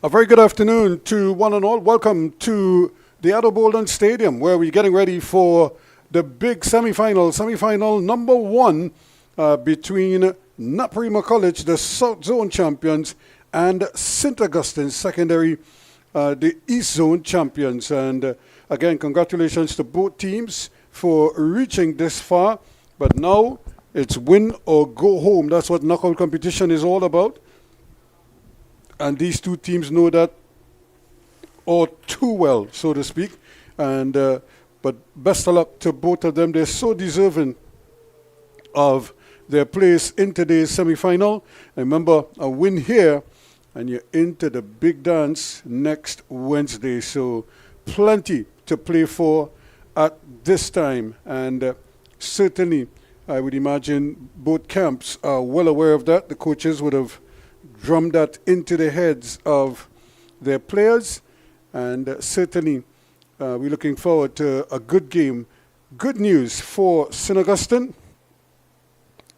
A very good afternoon to one and all. Welcome to the Addo Bolden Stadium, where we're getting ready for the big semi-final number one between NAPARIMA College, the South Zone champions, and St. Augustine Secondary, the East Zone champions. And again, congratulations to both teams for reaching this far. But now it's win or go home. That's what knuckle competition is all about. And these two teams know that all too well, so to speak. And but best of luck to both of them. They're so deserving of their place in today's semi-final. Remember, a win here, and you're into the big dance next Wednesday. So plenty to play for at this time. And certainly, I would imagine both camps are well aware of that. The coaches would have drummed that into the heads of their players, and certainly we're looking forward to a good game. Good news for St. Augustine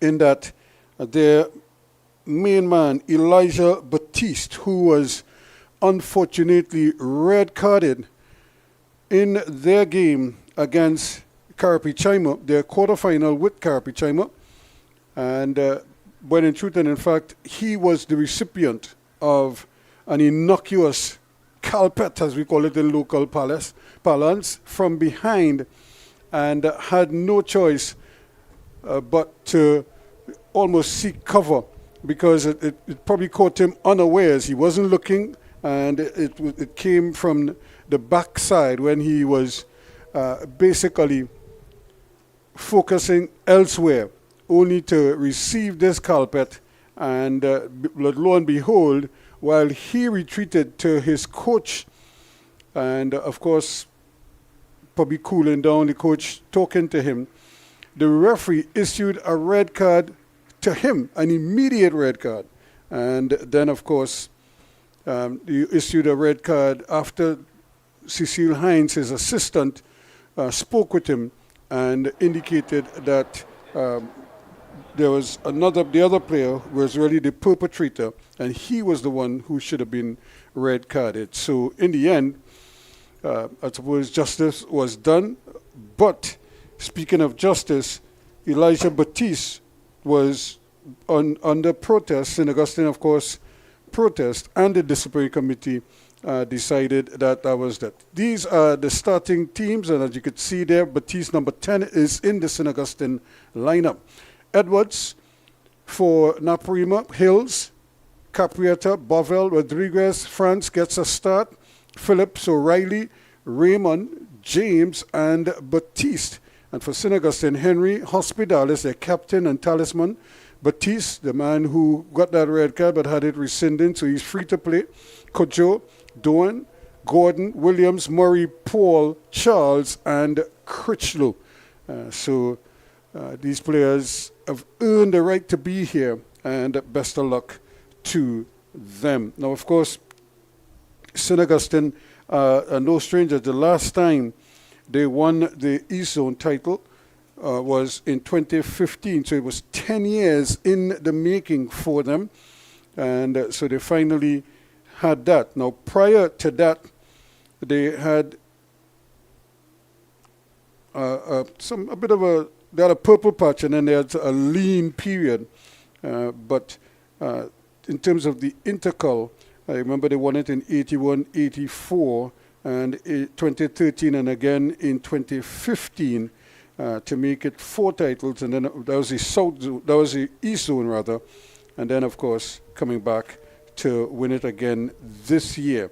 in that their main man, Elijah Baptiste, who was unfortunately red carded in their game against Carapichaima, their quarterfinal with Carapichaima, and when in truth and in fact, he was the recipient of an innocuous carpet, as we call it in local parlance, from behind, and had no choice but to almost seek cover, because it probably caught him unawares. He wasn't looking, and it came from the backside when he was basically focusing elsewhere, only to receive this carpet, and lo and behold, while he retreated to his coach, and of course, probably cooling down, the coach talking to him, the referee issued a red card to him, an immediate red card. And then, of course, he issued a red card after Cecile Hines, his assistant, spoke with him and indicated that the other player was really the perpetrator, and he was the one who should have been red carded. So in the end, I suppose justice was done. But speaking of justice, Elijah Baptiste was under protest. St. Augustine, of course, protest, and the disciplinary committee decided that was that. These are the starting teams, and as you could see there, Baptiste, number 10, is in the St. Augustine lineup. Edwards for NAPARIMA, Hills, Caprietta, Bovel, Rodriguez, France gets a start, Phillips, O'Reilly, Raymond, James, and Baptiste. And for St. Augustine, Henry Hospitalis, their captain and talisman. Baptiste, the man who got that red card but had it rescinded, so he's free to play. Kojo, Doan, Gordon, Williams, Murray, Paul, Charles, and Critchlow. These players have earned the right to be here, and best of luck to them. Now, of course, St. Augustine are no strangers. The last time they won the East Zone title was in 2015, so it was 10 years in the making for them, and so they finally had that. Now, prior to that, they had they had a purple patch, and then they had a lean period. But in terms of the INTERCOL, I remember they won it in 81, 84, and 2013, and again in 2015 to make it 4 titles. And then that was the East Zone rather, and then of course coming back to win it again this year.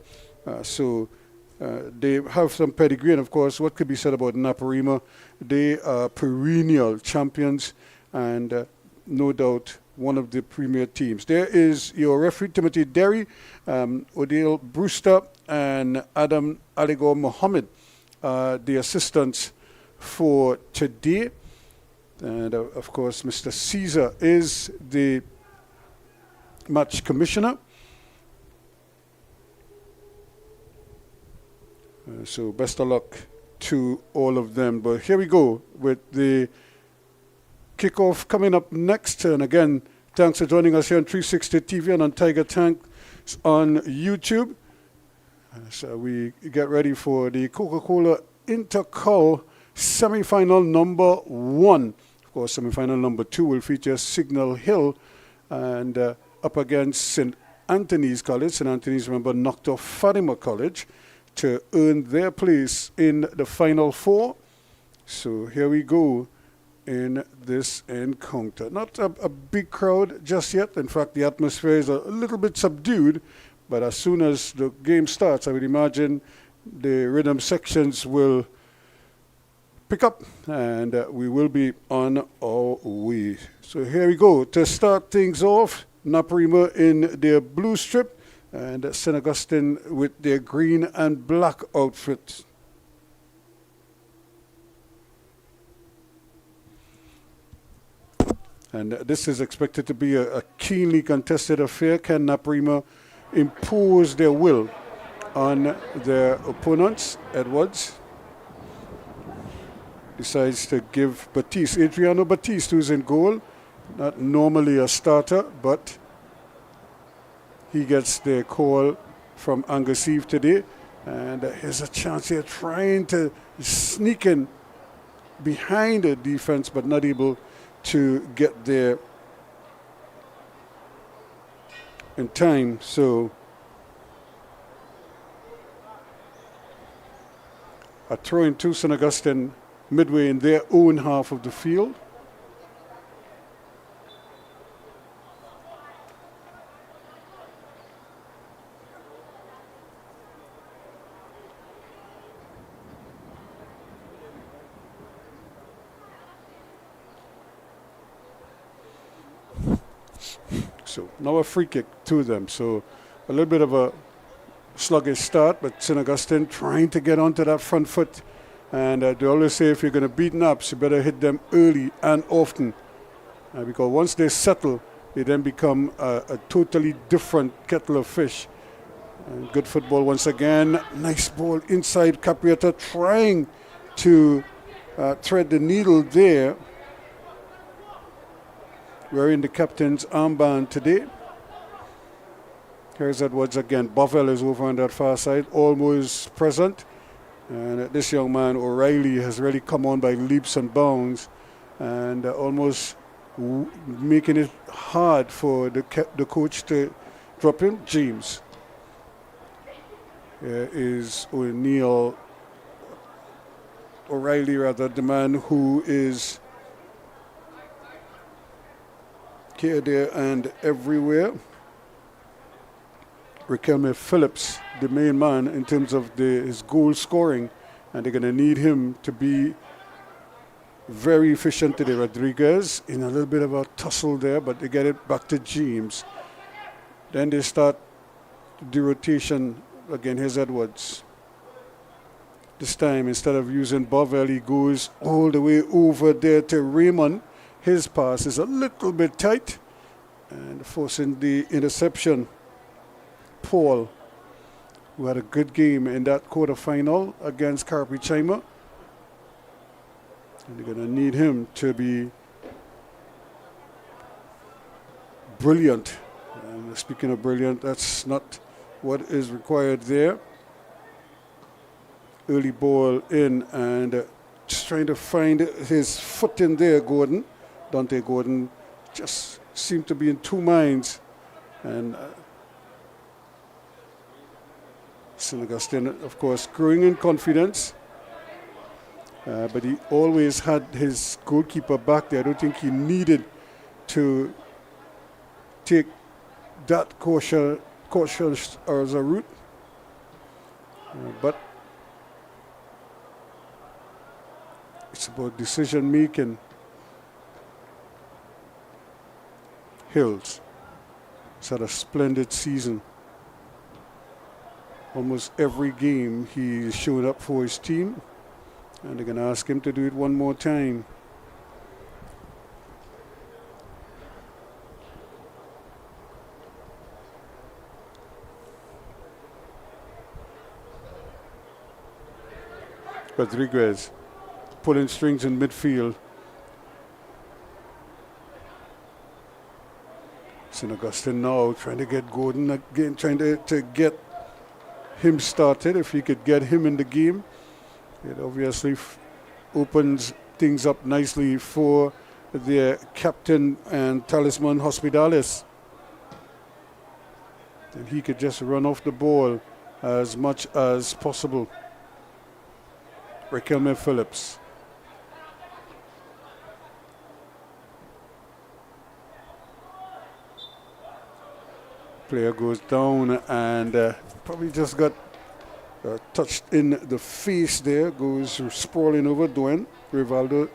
They have some pedigree, and of course, what could be said about NAPARIMA? They are perennial champions, and no doubt one of the premier teams. There is your referee, Timothy Derry, Odile Brewster, and Adam Aligor Mohammed, the assistants for today. And of course, Mr. Caesar is the match commissioner. So best of luck to all of them. But here we go with the kickoff coming up next. And again, thanks for joining us here on 360 TV and on Tiger Tank on YouTube. So we get ready for the Coca-Cola INTERCOL semi-final number 1. Of course, semi-final number 2 will feature Signal Hill and up against St. Anthony's College. St. Anthony's, remember, knocked off Fatima College to earn their place in the Final 4. So here we go in this encounter. Not a big crowd just yet. In fact, the atmosphere is a little bit subdued. But as soon as the game starts, I would imagine the rhythm sections will pick up and we will be on our way. So here we go. To start things off, NAPARIMA in their blue strip and St. Augustine with their green and black outfit. And this is expected to be a keenly contested affair. Can NAPARIMA impose their will on their opponents? Edwards decides to give Adriano Batiste, who's in goal. Not normally a starter, but he gets the call from Angus Eve today. And here's a chance here trying to sneak in behind the defense, but not able to get there in time. So a throw in to St. Augustine midway in their own half of the field. So now a free kick to them. So a little bit of a sluggish start, but St. Augustine trying to get onto that front foot. And they always say if you're going to beat Naps, you better hit them early and often. Because once they settle, they then become a totally different kettle of fish. And good football once again. Nice ball inside. Capriata trying to thread the needle there. Wearing the captain's armband today. Here's Edwards again. Bovel is over on that far side, almost present. And this young man, O'Reilly, has really come on by leaps and bounds and almost making it hard for the coach to drop him. James. Here is O'Reilly, rather, the man who is here, there, and everywhere. Riquelme Phillips, the main man in terms of his goal scoring, and they're going to need him to be very efficient today. Rodriguez in a little bit of a tussle there, but they get it back to James. Then they start the rotation again. Here's Edwards. This time, instead of using Bovel, he goes all the way over there to Raymond. His pass is a little bit tight and forcing the interception. Paul, who had a good game in that quarterfinal against Carpi-Chima. And they're going to need him to be brilliant. And speaking of brilliant, that's not what is required there. Early ball in and just trying to find his foot in there, Gordon. Dante Gordon just seemed to be in two minds. And St. Augustine, of course, growing in confidence. But he always had his goalkeeper back there. I don't think he needed to take that cautious as a route. But it's about decision making. Hills has had a splendid season. Almost every game he's showed up for his team, and they're going to ask him to do it one more time. Rodriguez pulling strings in midfield. St. Augustine now trying to get Gordon again, trying to get him started. If he could get him in the game, it obviously opens things up nicely for their captain and talisman Hospitalis. And he could just run off the ball as much as possible. Riquelme Phillips. Player goes down and probably just got touched in the face there. Goes sprawling over Dwayne Rivaldo.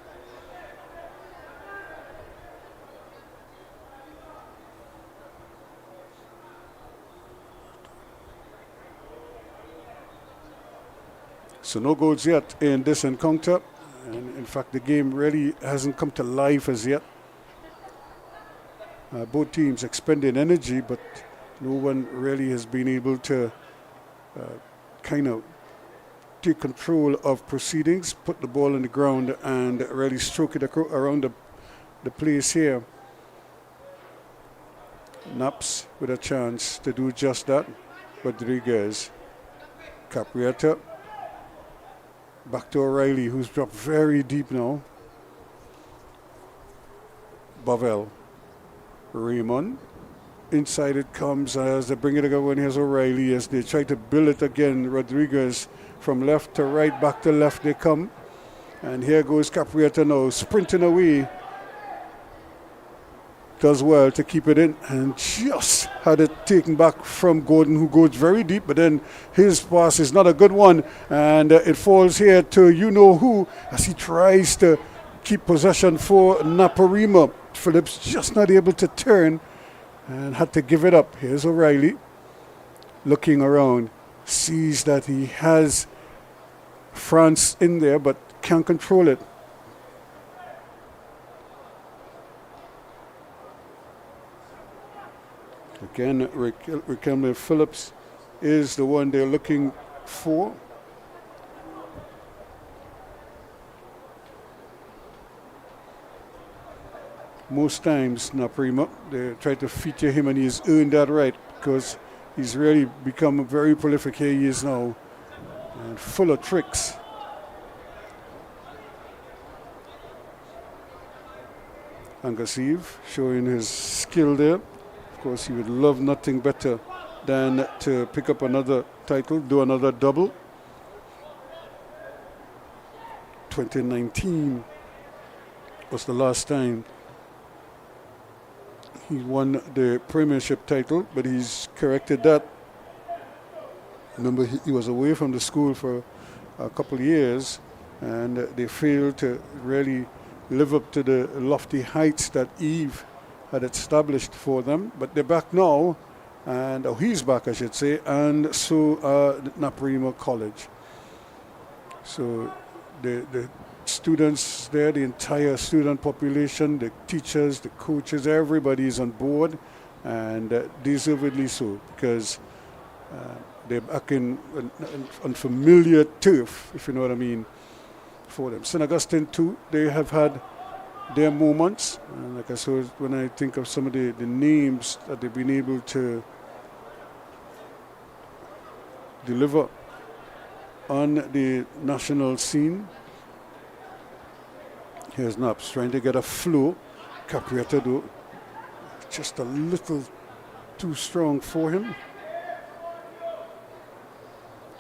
So no goals yet in this encounter. And in fact, the game really hasn't come to life as yet. Both teams expending energy, but no one really has been able to kind of take control of proceedings, put the ball on the ground and really stroke it around the place here. Naps with a chance to do just that. Rodriguez, Caprietta, back to O'Reilly, who's dropped very deep now. Bavel, Raymond. Inside it comes as they bring it again when here's O'Reilly as they try to build it again. Rodriguez from left to right, back to left they come. And here goes Caprietta now, sprinting away. Does well to keep it in and just had it taken back from Gordon, who goes very deep, but then his pass is not a good one. And it falls here to you-know-who as he tries to keep possession for NAPARIMA. Phillips just not able to turn and had to give it up. Here's O'Reilly looking around, sees that he has France in there but can't control it. Again, Riquelme Phillips is the one they're looking for. Most times, NAPARIMA, they try to feature him and he's earned that right because he's really become very prolific. Here he is now and full of tricks. Angasiv showing his skill there. Of course, he would love nothing better than to pick up another title, do another double. 2019 was the last time he won the Premiership title, but he's corrected that. Remember, he was away from the school for a couple of years, and they failed to really live up to the lofty heights that Eve had established for them. But they're back now, and he's back, I should say, and so NAPARIMA College. So the students there, the entire student population, the teachers, the coaches, everybody is on board, and deservedly so, because they're back in unfamiliar turf, if you know what I mean, for them. St. Augustine too, they have had their moments, and like I said, when I think of some of the names that they've been able to deliver on the national scene. Here's Naps trying to get a flow. Caprietta though, just a little too strong for him.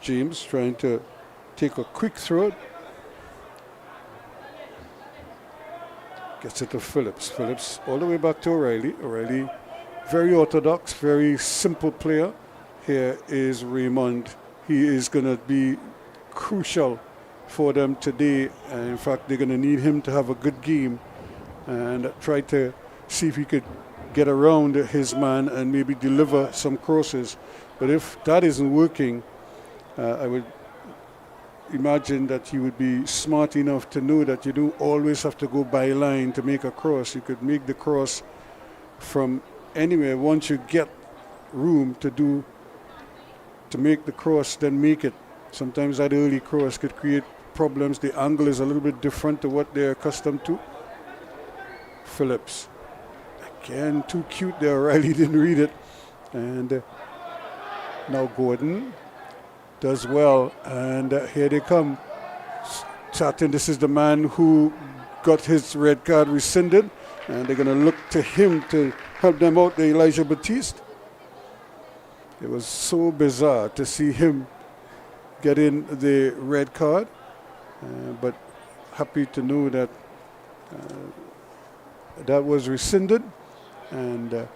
James trying to take a quick throw. Gets it to Phillips. Phillips all the way back to O'Reilly. O'Reilly, very orthodox, very simple player. Here is Raymond. He is going to be crucial for them today. In fact, they're going to need him to have a good game and try to see if he could get around his man and maybe deliver some crosses. But if that isn't working, I would imagine that you would be smart enough to know that you don't always have to go by line to make a cross. You could make the cross from anywhere. Once you get room to make the cross, then make it. Sometimes that early cross could create problems. The angle is a little bit different to what they're accustomed to. Phillips, again, too cute there. Riley didn't read it. And now Gordon does well. And here they come. Chatting, this is the man who got his red card rescinded. And they're going to look to him to help them out, the Elijah Batiste. It was so bizarre to see him getting the red card. But happy to know that that was rescinded. And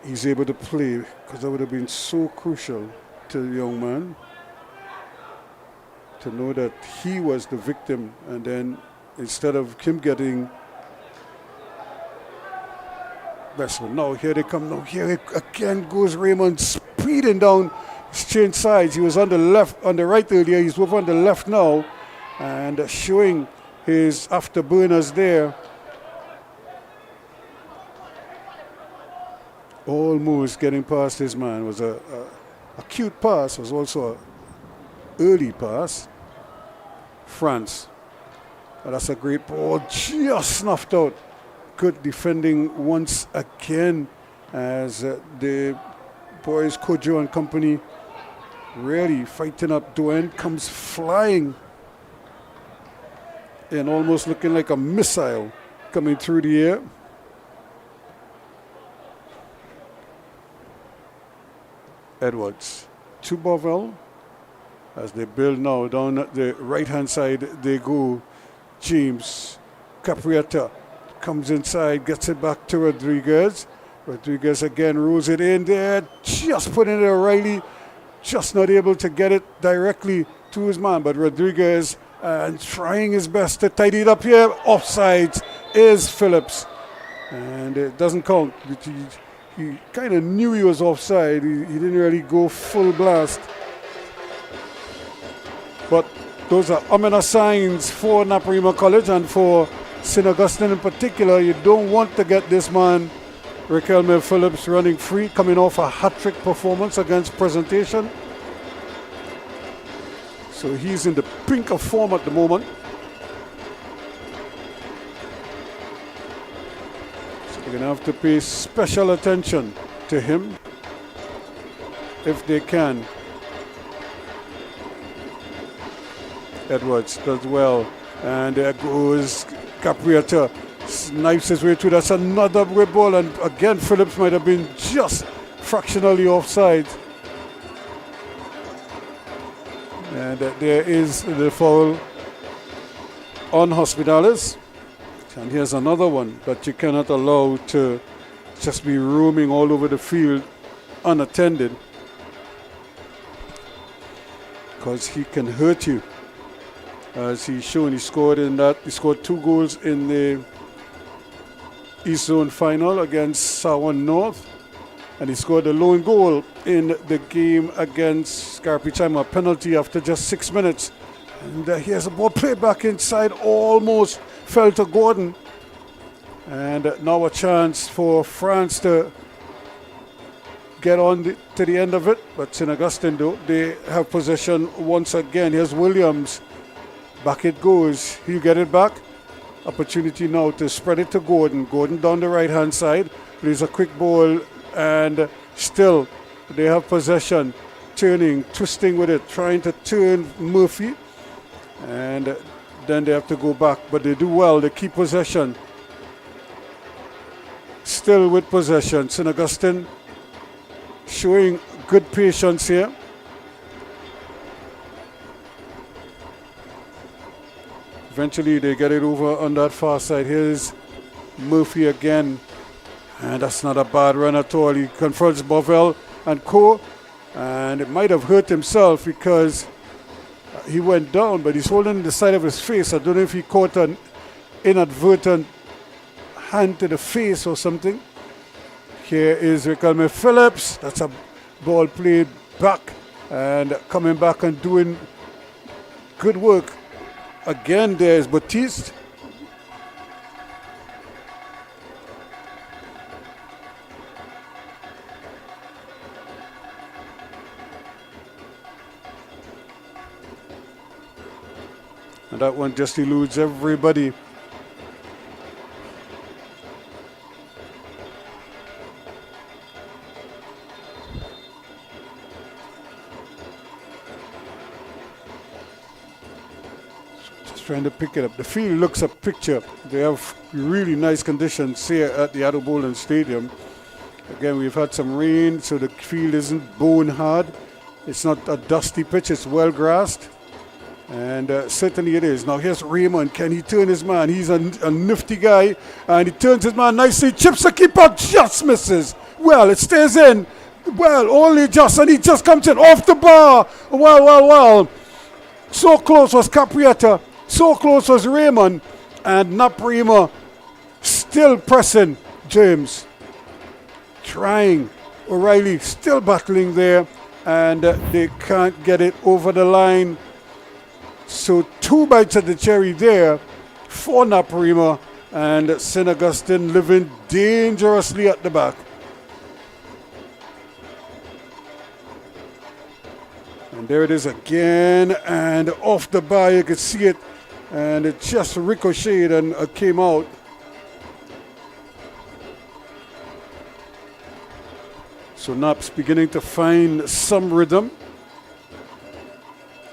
he's able to play, because that would have been so crucial to the young man to know that he was the victim, and then instead of him getting wrestling. Now here they come. Now here again goes Raymond speeding down strange sides. He was on the left, on the right earlier. He's over on the left now, and showing his afterburners there. Almost getting past his man. Was a cute pass. Was also an early pass. France. Oh, that's a great ball. Just snuffed out. Good defending once again as the boys, Kojo and company, really fighting up. Dwayne comes flying and almost looking like a missile coming through the air. Edwards to Bovell as they build now down the right hand side. They go. James Caprietta comes inside, gets it back to Rodriguez. Rodriguez again rolls it in there, just putting it O'Reilly, just not able to get it directly to his man. But Rodriguez and trying his best to tidy it up here. Offside is Phillips, and it doesn't count. He kind of knew he was offside. He didn't really go full blast. But those are ominous signs for NAPARIMA College and for St. Augustine in particular. You don't want to get this man, Riquelme Phillips, running free, coming off a hat-trick performance against Presentation. So he's in the pink of form at the moment. So they're going to have to pay special attention to him if they can. Edwards does well, and there goes Caprietta, snipes his way through. That's another great ball, and again Phillips might have been just fractionally offside. And there is the foul on Hospitales, and here's another one that you cannot allow to just be roaming all over the field unattended, because he can hurt you. As he's shown, he scored 2 goals in the East Zone final against Sawan North, and he scored a lone goal in the game against Carpichama, penalty after just 6 minutes. And here's a ball played back inside, almost fell to Gordon. And now a chance for France to get on to the end of it, but St. Augustine, though, they have possession once again. Here's Williams. Back it goes. He'll get it back. Opportunity now to spread it to Gordon. Gordon down the right-hand side. Plays a quick ball, and still they have possession. Turning, twisting with it, trying to turn Murphy. And then they have to go back. But they do well. They keep possession. Still with possession. St. Augustine showing good patience here. Eventually they get it over on that far side. Here's Murphy again, and that's not a bad run at all. He confronts Bovell and Co, and it might have hurt himself because he went down, but he's holding the side of his face. I don't know if he caught an inadvertent hand to the face or something. Here is Riquelme Phillips. That's a ball played back, and coming back and doing good work. Again, there's Batiste. And that one just eludes everybody. trying to pick it up. The field looks a picture. They have really nice conditions here at the Addo Bolden Stadium. Again, we've had some rain, so the field isn't bone hard. It's not a dusty pitch, it's well grassed. And certainly it is. Now here's Raymond. Can he turn his man? He's a nifty guy. And he turns his man nicely. Chips the keeper, just misses. Well, it stays in. Well, only just. And he just comes in off the bar. Well. So close was Caprietta. So close was Raymond. And NAPARIMA still pressing James. Trying. O'Reilly still battling there. And they can't get it over the line. So 2 bites at the cherry there for NAPARIMA, and St. Augustine living dangerously at the back. And there it is again, and off the bar you could see it, and it just ricocheted and came out. So Nap's beginning to find some rhythm.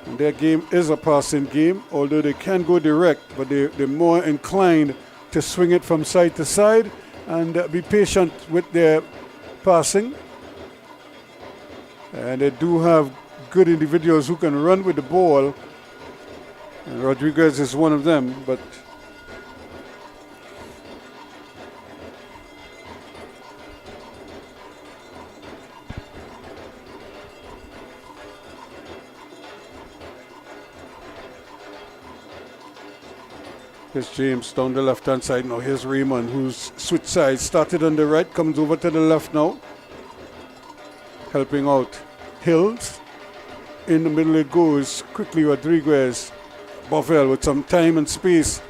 And their game is a passing game, although they can go direct, but they're more inclined to swing it from side to side and be patient with their passing. And they do have good individuals who can run with the ball. And Rodriguez is one of them, but here's James down the left-hand side. Now here's Raymond, who's switched sides. Started on the right, comes over to the left now. Helping out Hills. In the middle it goes. Quickly Rodriguez. Bovel with some time and space.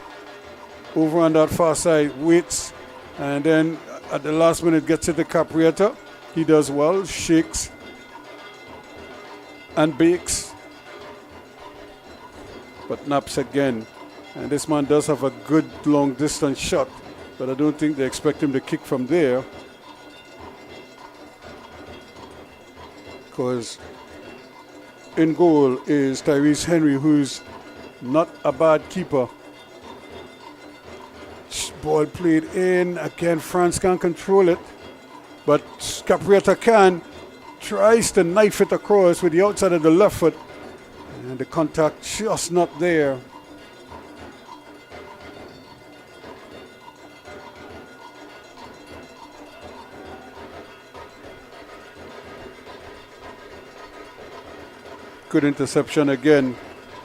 Over on that far side, waits. And then at the last minute gets it to Caprietta. He does well, shakes and bakes. But naps again. And this man does have a good long distance shot, but I don't think they expect him to kick from there. Because in goal is Tyrese Henry, who's not a bad keeper. Ball played in. Again, France can't control it, but Caprietta can. Tries to knife it across with the outside of the left foot. And the contact just not there. Good interception again.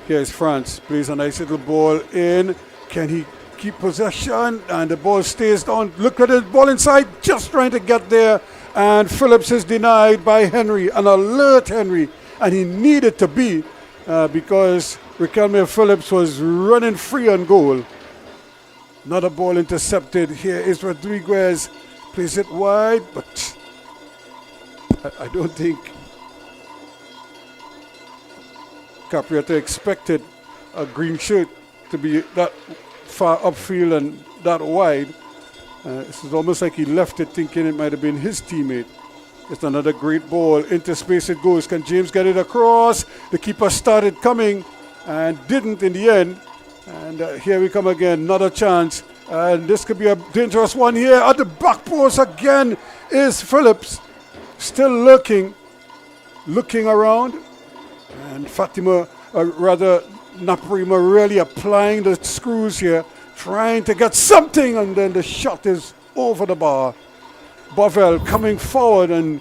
Here's France. Plays a nice little ball in. Can he keep possession? And the ball stays down. Look at the ball inside. Just trying to get there. And Phillips is denied by Henry. An alert Henry. And he needed to be because Riquelme Phillips was running free on goal. Another ball intercepted. Here is Rodriguez. Plays it wide. But I don't think Caprietta expected a green shirt to be that far upfield and that wide. This is almost like he left it thinking it might have been his teammate. It's another great ball. Into space it goes. Can James get it across? The keeper started coming and didn't in the end. And here we come again. Another chance. And this could be a dangerous one here. At the back post again is Phillips. Still looking around. And NAPARIMA really applying the screws here, trying to get something, and then the shot is over the bar. Bovel coming forward and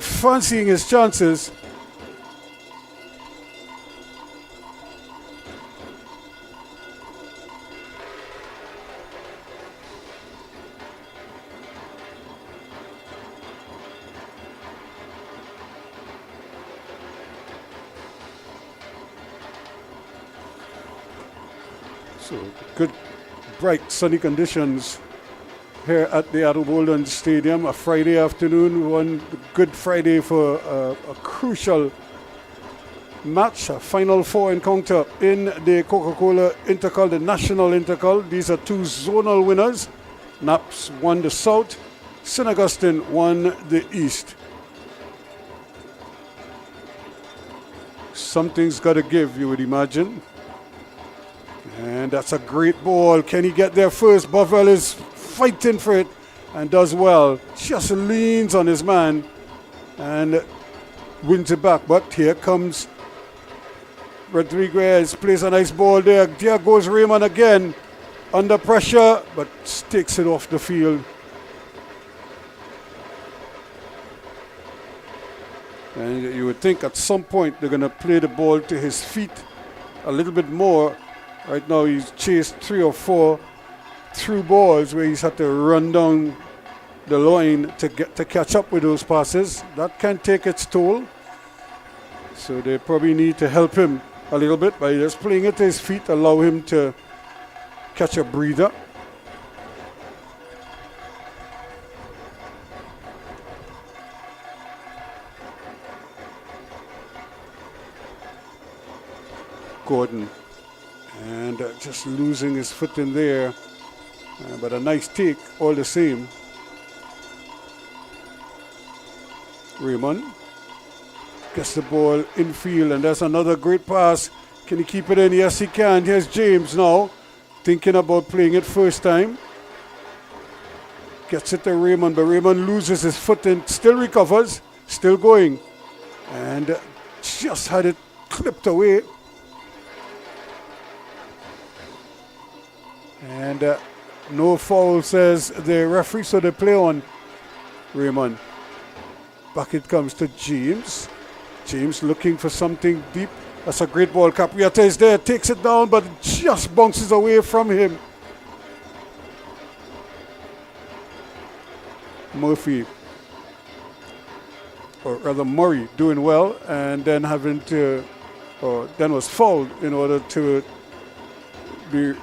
fancying his chances. So good, bright, sunny conditions here at the Addo Bolden Stadium. A Friday afternoon, one good Friday for a crucial match, a Final Four encounter in the Coca-Cola INTERCOL, the National INTERCOL. These are 2 zonal winners. Naps won the South, St. Augustine won the East. Something's got to give, you would imagine. And that's a great ball. Can he get there first? Bovell is fighting for it and does well. Just leans on his man and wins it back. But here comes Rodriguez, plays a nice ball there. There goes Raymond again. Under pressure, but takes it off the field. And you would think at some point they're going to play the ball to his feet a little bit more. Right now he's chased 3 or 4 through balls where he's had to run down the line to catch up with those passes. That can take its toll. So they probably need to help him a little bit by just playing it to his feet, allow him to catch a breather. Gordon, and just losing his foot in there, but a nice take all the same. Raymond gets the ball infield, and that's another great pass. Can he keep it in? Yes, he can. Here's James now, thinking about playing it first time. Gets it to Raymond, but Raymond loses his foot and still recovers, still going, and just had it clipped away. And no foul, says the referee, so they play on Raymond. Back it comes to James. James looking for something deep. That's a great ball. Capriata is there, takes it down, but just bounces away from him. Murphy, or rather Murray, doing well, and then having to, or then was fouled in order to be,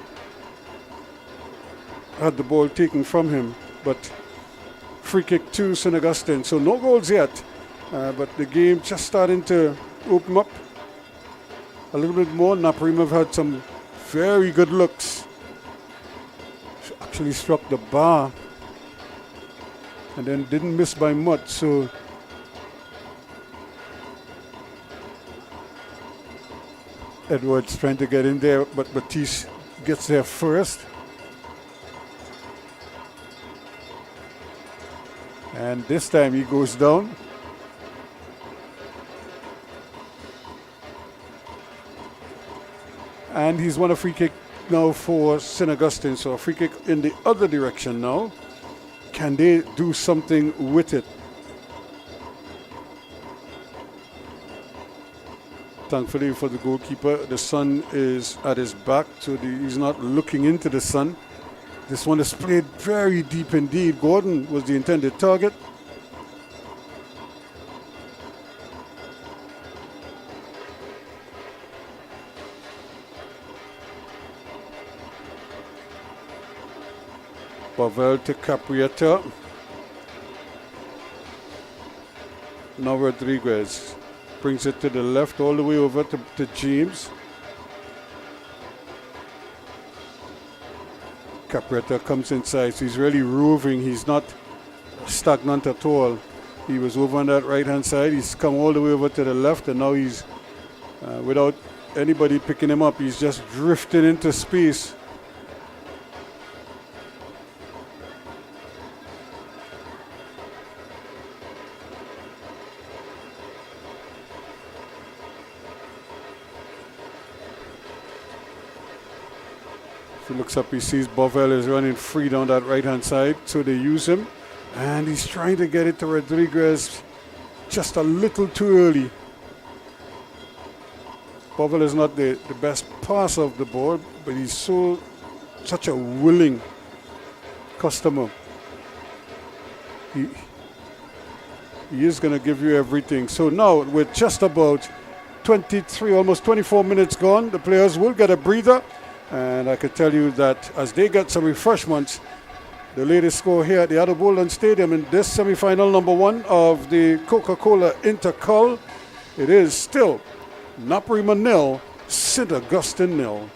had the ball taken from him. But free kick to St. Augustine. So no goals yet, but the game just starting to open up a little bit more. NAPARIMA have had some very good looks. Actually struck the bar and then didn't miss by much. So Edwards trying to get in there, but Batiste gets there first. And this time he goes down. And he's won a free kick now for St. Augustine. So a free kick in the other direction now. Can they do something with it? Thankfully for the goalkeeper, the sun is at his back, so he's not looking into the sun. This one is played very deep indeed. Gordon was the intended target. Bovell to Capriata. Now Rodriguez brings it to the left all the way over to James. Capriata comes inside, so he's really roving. He's not stagnant at all. He was over on that right hand side. He's come all the way over to the left, and now he's without anybody picking him up, he's just drifting into space. If he looks up, he sees Bovell is running free down that right-hand side, so they use him. And he's trying to get it to Rodriguez just a little too early. Bovell is not the best passer of the ball, but he's such a willing customer. He is going to give you everything. So now, with just about 23, almost 24 minutes gone, the players will get a breather. And I can tell you that as they get some refreshments, the latest score here at the Adelboden Stadium in this semi-final number 1 of the Coca-Cola INTERCOL, it is still NAPARIMA 0, St. Augustine 0.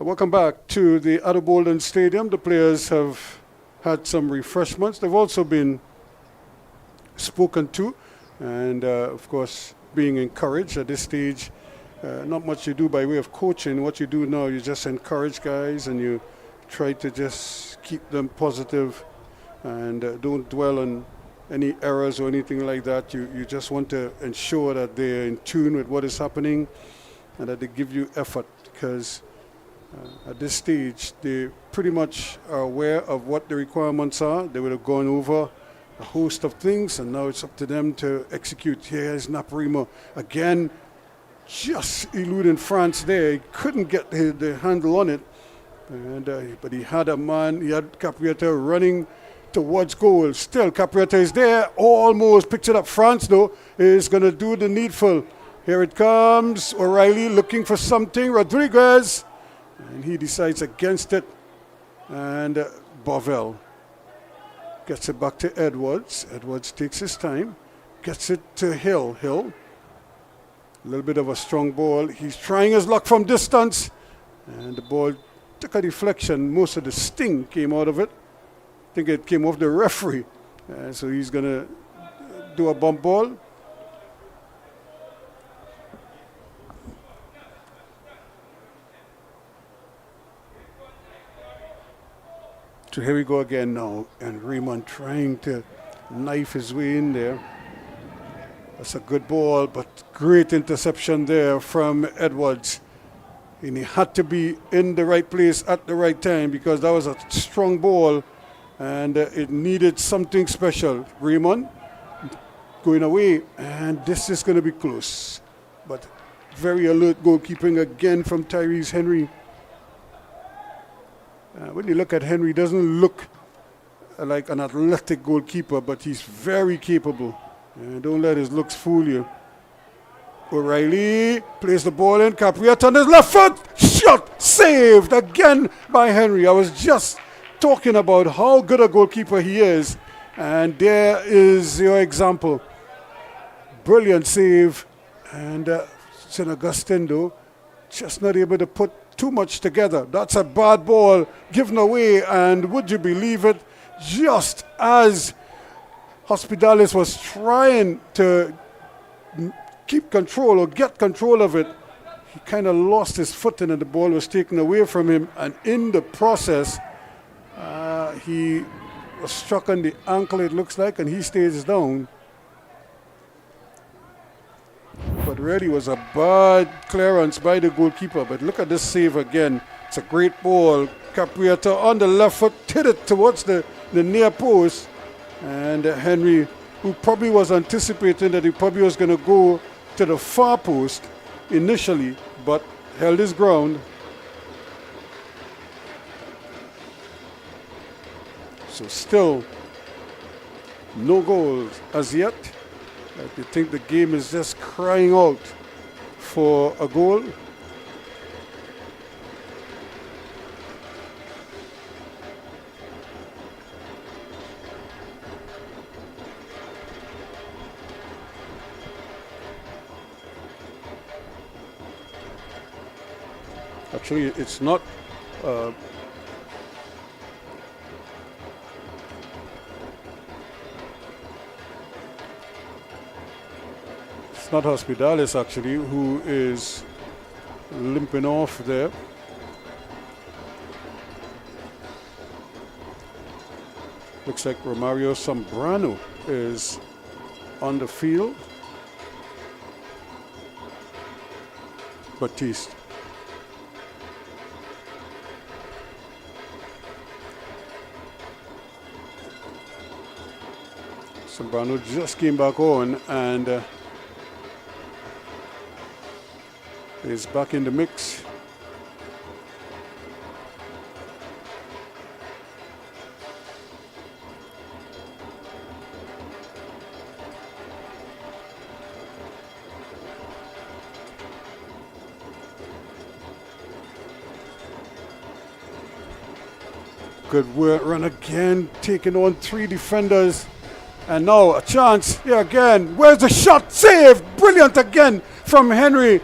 Welcome back to the Bolden Stadium. The players have had some refreshments. They've also been spoken to and, of course, being encouraged at this stage. Not much you do by way of coaching. What you do now, you just encourage guys and you try to just keep them positive and don't dwell on any errors or anything like that. You just want to ensure that they're in tune with what is happening and that they give you effort, because at this stage they pretty much are aware of what the requirements are. They would have gone over a host of things and now it's up to them to execute. Here's NAPARIMA again, just eluding France there. He couldn't get the handle on it, and but he had a man, he had Caprietta running towards goal. Still, Caprietta is there, almost picks it up. France, though, is going to do the needful. Here it comes. O'Reilly looking for something. Rodriguez, and he decides against it. And Bovell gets it back to Edwards. Edwards takes his time, gets it to Hill. Hill, a little bit of a strong ball. He's trying his luck from distance, and the ball took a deflection. Most of the sting came out of it. I think it came off the referee. So he's going to do a bump ball. So here we go again now. And Raymond trying to knife his way in there. That's a good ball, but great interception there from Edwards. And he had to be in the right place at the right time because that was a strong ball. And it needed something special. Raymond going away, and this is going to be close. But very alert goalkeeping again from Tyrese Henry. When you look at Henry, he doesn't look like an athletic goalkeeper, but he's very capable. Don't let his looks fool you. O'Reilly plays the ball in. Caprietta on his left foot. Shot! Saved again by Henry. I was just talking about how good a goalkeeper he is, and there is your example. Brilliant save, and St. Augustine though just not able to put too much together. That's a bad ball given away, and would you believe it, just as Hospitalis was trying to keep control or get control of it, he kind of lost his footing and the ball was taken away from him, and in the process he was struck on the ankle, it looks like, and he stays down. But really was a bad clearance by the goalkeeper. But look at this save again. It's a great ball. Caprietta on the left foot hit it towards the near post. And Henry, who probably was anticipating that he probably was going to go to the far post initially, but held his ground. So still no goals as yet. I think the game is just crying out for a goal. Actually, it's not it's not Hospitalis actually who is limping off there. Looks like Romario Zambrano is on the field. Batiste. Zambrano just came back on and is back in the mix. Good work, run again, taking on three defenders. And now a chance here again. Where's the shot? Saved! Brilliant again from Henry.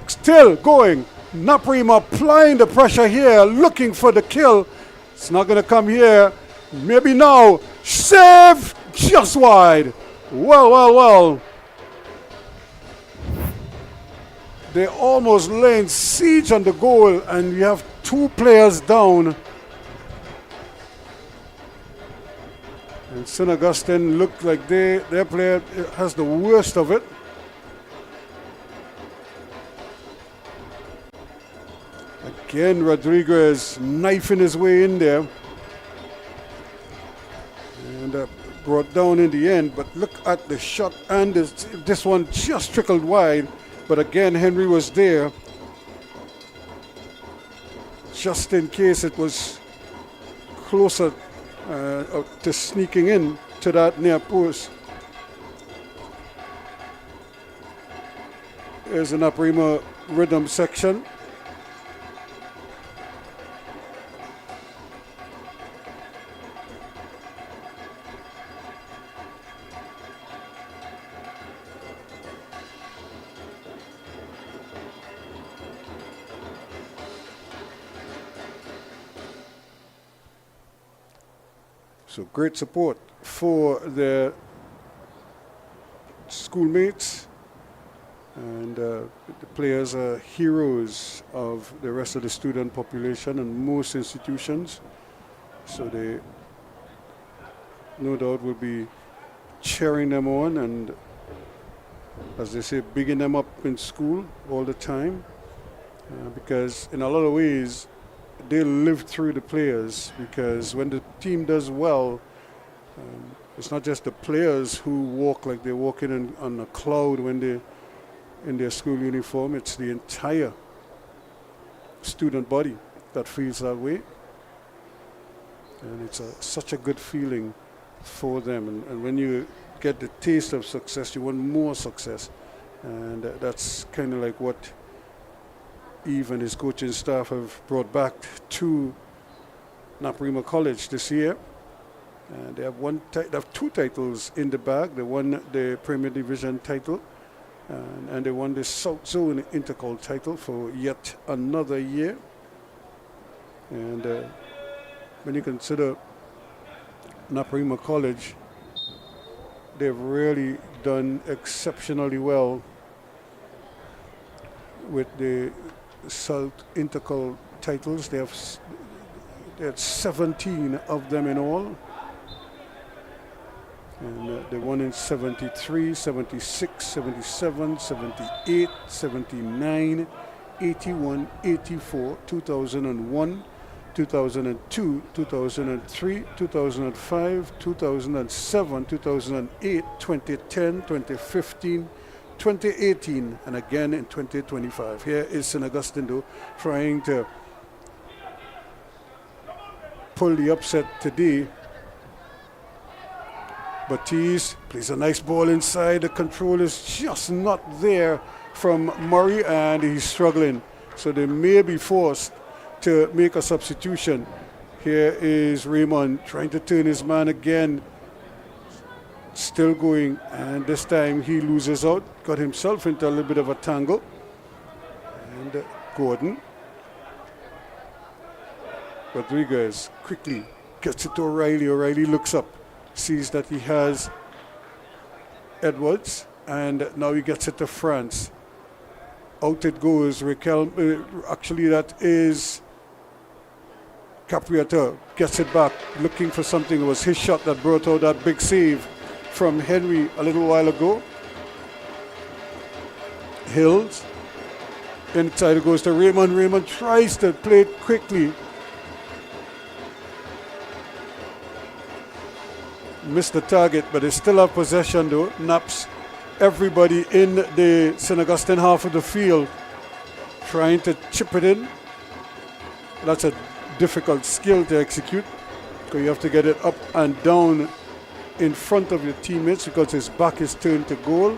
Still going. NAPARIMA applying the pressure here, looking for the kill. It's not going to come here. Maybe now. Save! Just wide. Well, well, well. They almost laying siege on the goal, and you have 2 players down. And St. Augustine look like their player has the worst of it. Again, Rodriguez knifing his way in there. And brought down in the end. But look at the shot, and this one just trickled wide. But again, Henry was there. Just in case it was closer to sneaking in to that near post. There's an NAPARIMA rhythm section. So great support for their schoolmates, and the players are heroes of the rest of the student population and most institutions. So they no doubt will be cheering them on and, as they say, bigging them up in school all the time, because in a lot of ways they live through the players, because when the team does well, it's not just the players who walk like they're walking on a cloud when they're in their school uniform. It's the entire student body that feels that way. And it's such a good feeling for them. And when you get the taste of success, you want more success. And that's kind of like what Eve and his coaching staff have brought back to NAPARIMA College this year. And they have they have 2 titles in the bag. They won the Premier Division title, and they won the South Zone INTERCOL title for yet another year. And when you consider NAPARIMA College, they've really done exceptionally well with the South INTERCOL titles. They had 17 of them in all. And they won in 73, 76, 77, 78, 79, 81, 84, 2001, 2002, 2003, 2005, 2007, 2008, 2010, 2015, 2018, and again in 2025. Here is St. Augustine, though, trying to pull the upset today. Batiste plays a nice ball inside. The control is just not there from Murray, and he's struggling. So they may be forced to make a substitution. Here is Raymond trying to turn his man again. Still going, and this time he loses out. Got himself into a little bit of a tangle. And Gordon. Rodriguez quickly gets it to O'Reilly. O'Reilly looks up, sees that he has Edwards, and now he gets it to France. Out it goes. Actually, that is Capriata. Gets it back, looking for something. It was his shot that brought out that big save from Henry a little while ago. Hills. Inside it goes to Raymond. Raymond tries to play it quickly. Missed the target, but they still have possession though. Naps everybody in the St. Augustine half of the field, trying to chip it in. That's a difficult skill to execute, because you have to get it up and down in front of your teammates, because his back is turned to goal.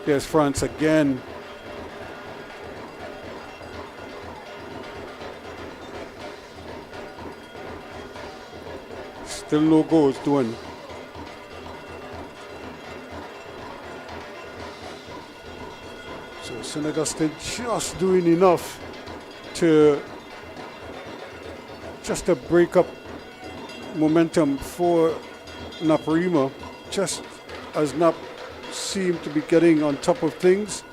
Here's France again. Still no goals doing. St. Augustine just doing enough to break up momentum for NAPARIMA, just as NAP seemed to be getting on top of things.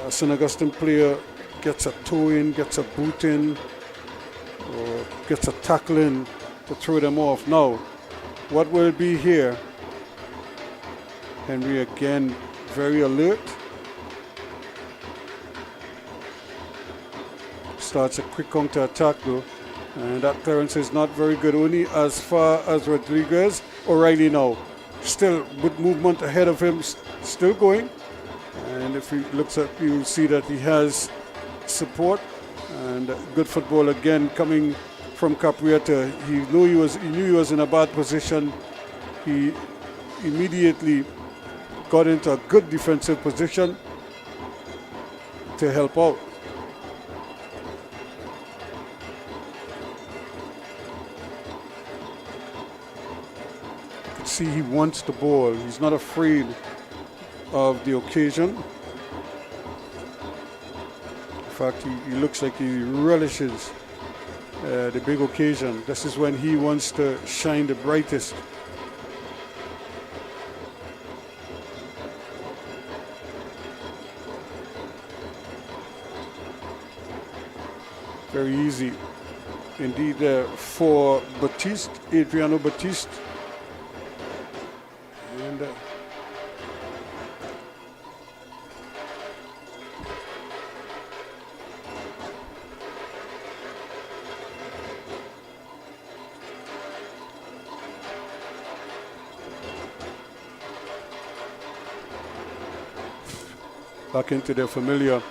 St. Augustine player gets a toe in, gets a boot in, or gets a tackle in to throw them off. Now, what will it be here? Henry again, very alert. Starts a quick counter attack though. And that clearance is not very good, only as far as Rodriguez. O'Reilly now, still with movement ahead of him, still going. And if he looks up, you'll see that he has support. And good football again coming from Caprietta. He knew he was in a bad position. He immediately got into a good defensive position to help out. See, he wants the ball. He's not afraid of the occasion. In fact, he looks like he relishes the big occasion. This is when he wants to shine the brightest. Very easy indeed for Adriano Batiste. And back into their familiar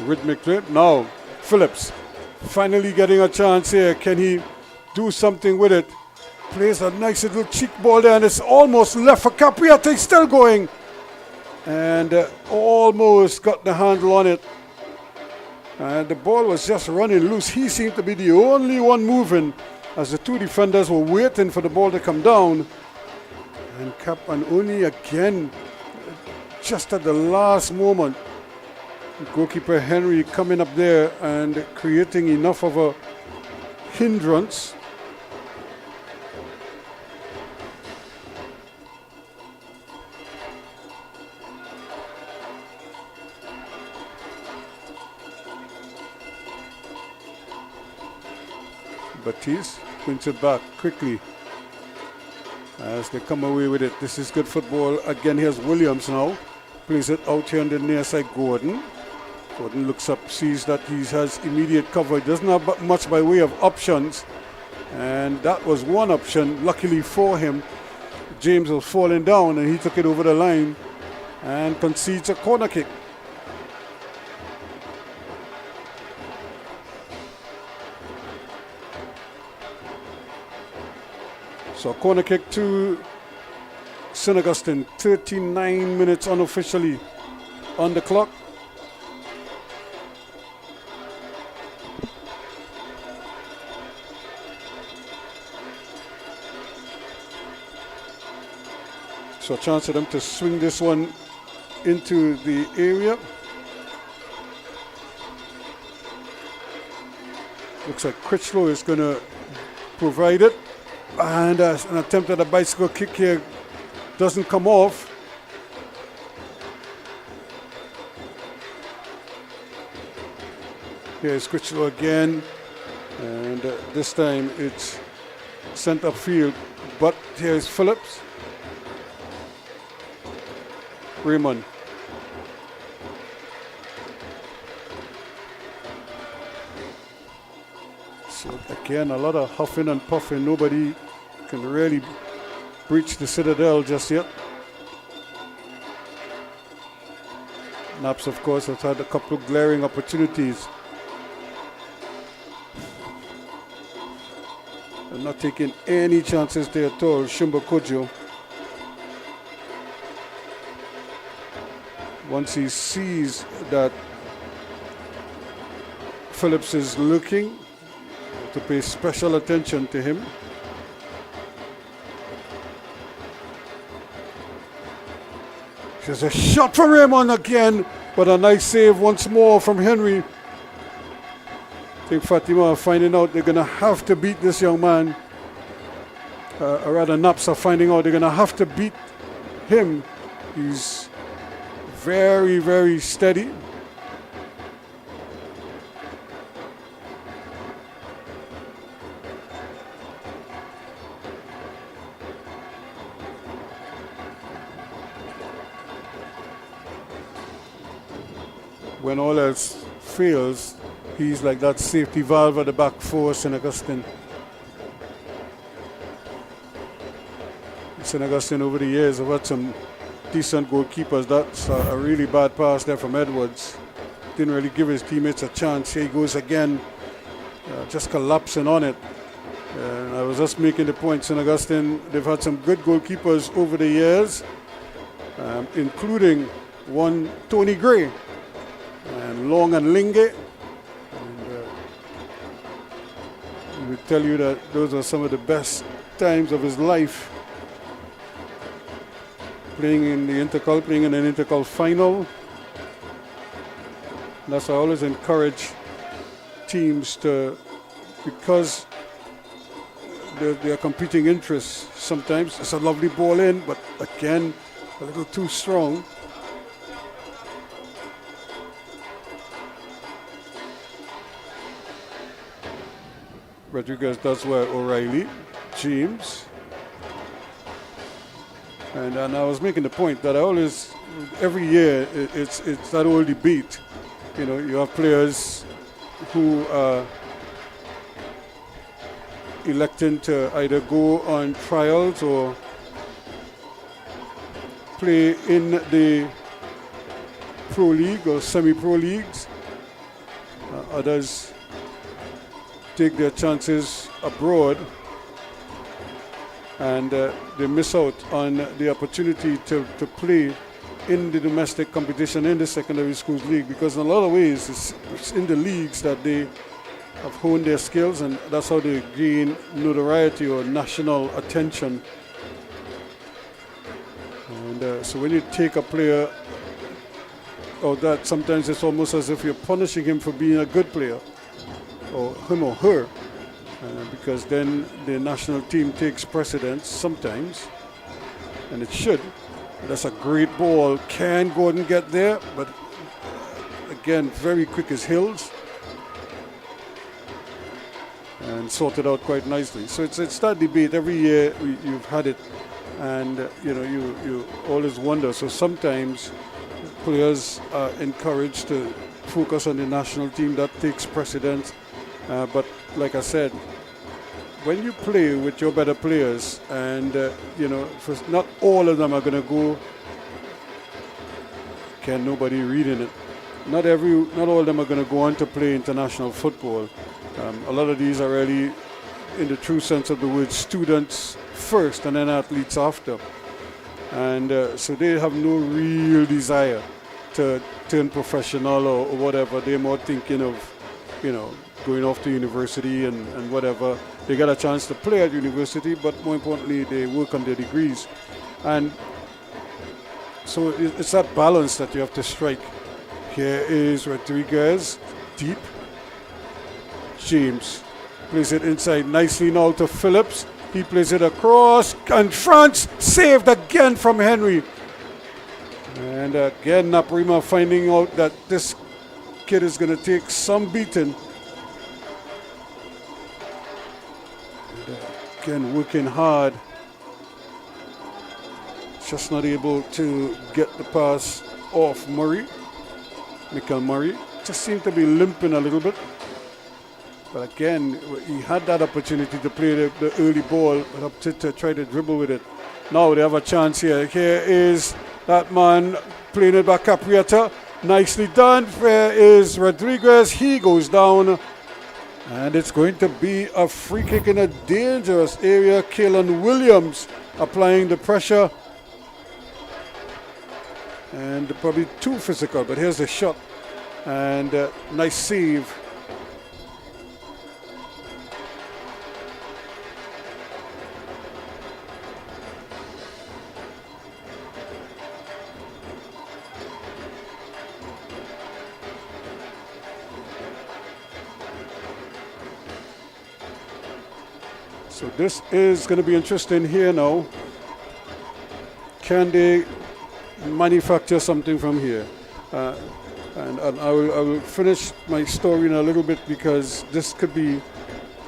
rhythmic trip. Now, Phillips finally getting a chance here. Can he do something with it? Plays a nice little cheek ball there, and it's almost left for Capriati. Still going, and almost got the handle on it. And the ball was just running loose. He seemed to be the only one moving, as the two defenders were waiting for the ball to come down. And Cap-and-Oni again, just at the last moment. Goalkeeper Henry coming up there and creating enough of a hindrance. Batiste wins it back quickly as they come away with it. This is good football. Again, here's Williams now. Plays it out here on the near side. Gordon looks up, sees that he has immediate cover. He doesn't have much by way of options. And that was one option. Luckily for him, James was falling down and he took it over the line and concedes a corner kick. So corner kick to St. Augustine. 39 minutes unofficially on the clock. So a chance for them to swing this one into the area. Looks like Critchlow is going to provide it. And an attempt at a bicycle kick here doesn't come off. Here's Critchlow again. And this time it's sent upfield. But here's Phillips. Raymond. So again, a lot of huffing and puffing. Nobody can really breach the citadel just yet. Naps, of course, has had a couple of glaring opportunities. They're not taking any chances there at all. Shumba Kojo. Once he sees that Phillips is looking, to pay special attention to him. There's a shot from Raymond again. But a nice save once more from Henry. I think Fatima are finding out they're going to have to beat this young man. Or rather, Naps are finding out they're going to have to beat him. He's very, very steady. When all else fails, he's like that safety valve at the back for St. Augustine. St. Augustine over the years have had some decent goalkeepers. That's a really bad pass there from Edwards. Didn't really give his teammates a chance. Here he goes again, just collapsing on it. And I was just making the point, St. Augustine, they've had some good goalkeepers over the years, including one Tony Gray and Long and Linge. And I would tell you that those are some of the best times of his life. Playing in the INTERCOL, playing in an INTERCOL final. And that's why I always encourage teams to, because they're competing interests. Sometimes it's a lovely ball in, but again, a little too strong. Rodriguez does well. O'Reilly, James. And I was making the point that I always, every year, it's that old debate. You know, you have players who are electing to either go on trials or play in the pro league or semi-pro leagues. Others take their chances abroad, and they miss out on the opportunity to play in the domestic competition in the secondary schools league, because in a lot of ways it's in the leagues that they have honed their skills, and that's how they gain notoriety or national attention. And so when you take a player out that, sometimes it's almost as if you're punishing him for being a good player, or him or her. Because then the national team takes precedence sometimes, and it should. That's a great ball. Can Gordon get there? But again, very quick as hills, and sorted out quite nicely. So it's that debate every year. You've had it, and you always wonder. So sometimes players are encouraged to focus on the national team. That takes precedence. But like I said, when you play with your better players, and not all of them are going to go. Can nobody reading it? Not all of them are going to go on to play international football. A lot of these are really, in the true sense of the word, students first and then athletes after. And so they have no real desire to turn professional or whatever. They're more thinking of, going off to university and whatever. They get a chance to play at university, but more importantly, they work on their degrees. And so it's that balance that you have to strike. Here is Rodriguez, deep. James plays it inside nicely now to Phillips. He plays it across, and France saved again from Henry. And again, NAPARIMA finding out that this kid is going to take some beating. And again, working hard. Just not able to get the pass off Murray. Michael Murray just seemed to be limping a little bit. But again, he had that opportunity to play the early ball, but up to try to dribble with it. Now they have a chance here. Here is that man playing it back, Caprietta. Nicely done. There is Rodriguez. He goes down. And it's going to be a free kick in a dangerous area. Kalen Williams applying the pressure. And probably too physical, but here's the shot. And nice save. So this is going to be interesting here now. Can they manufacture something from here? And I will finish my story in a little bit, because this could be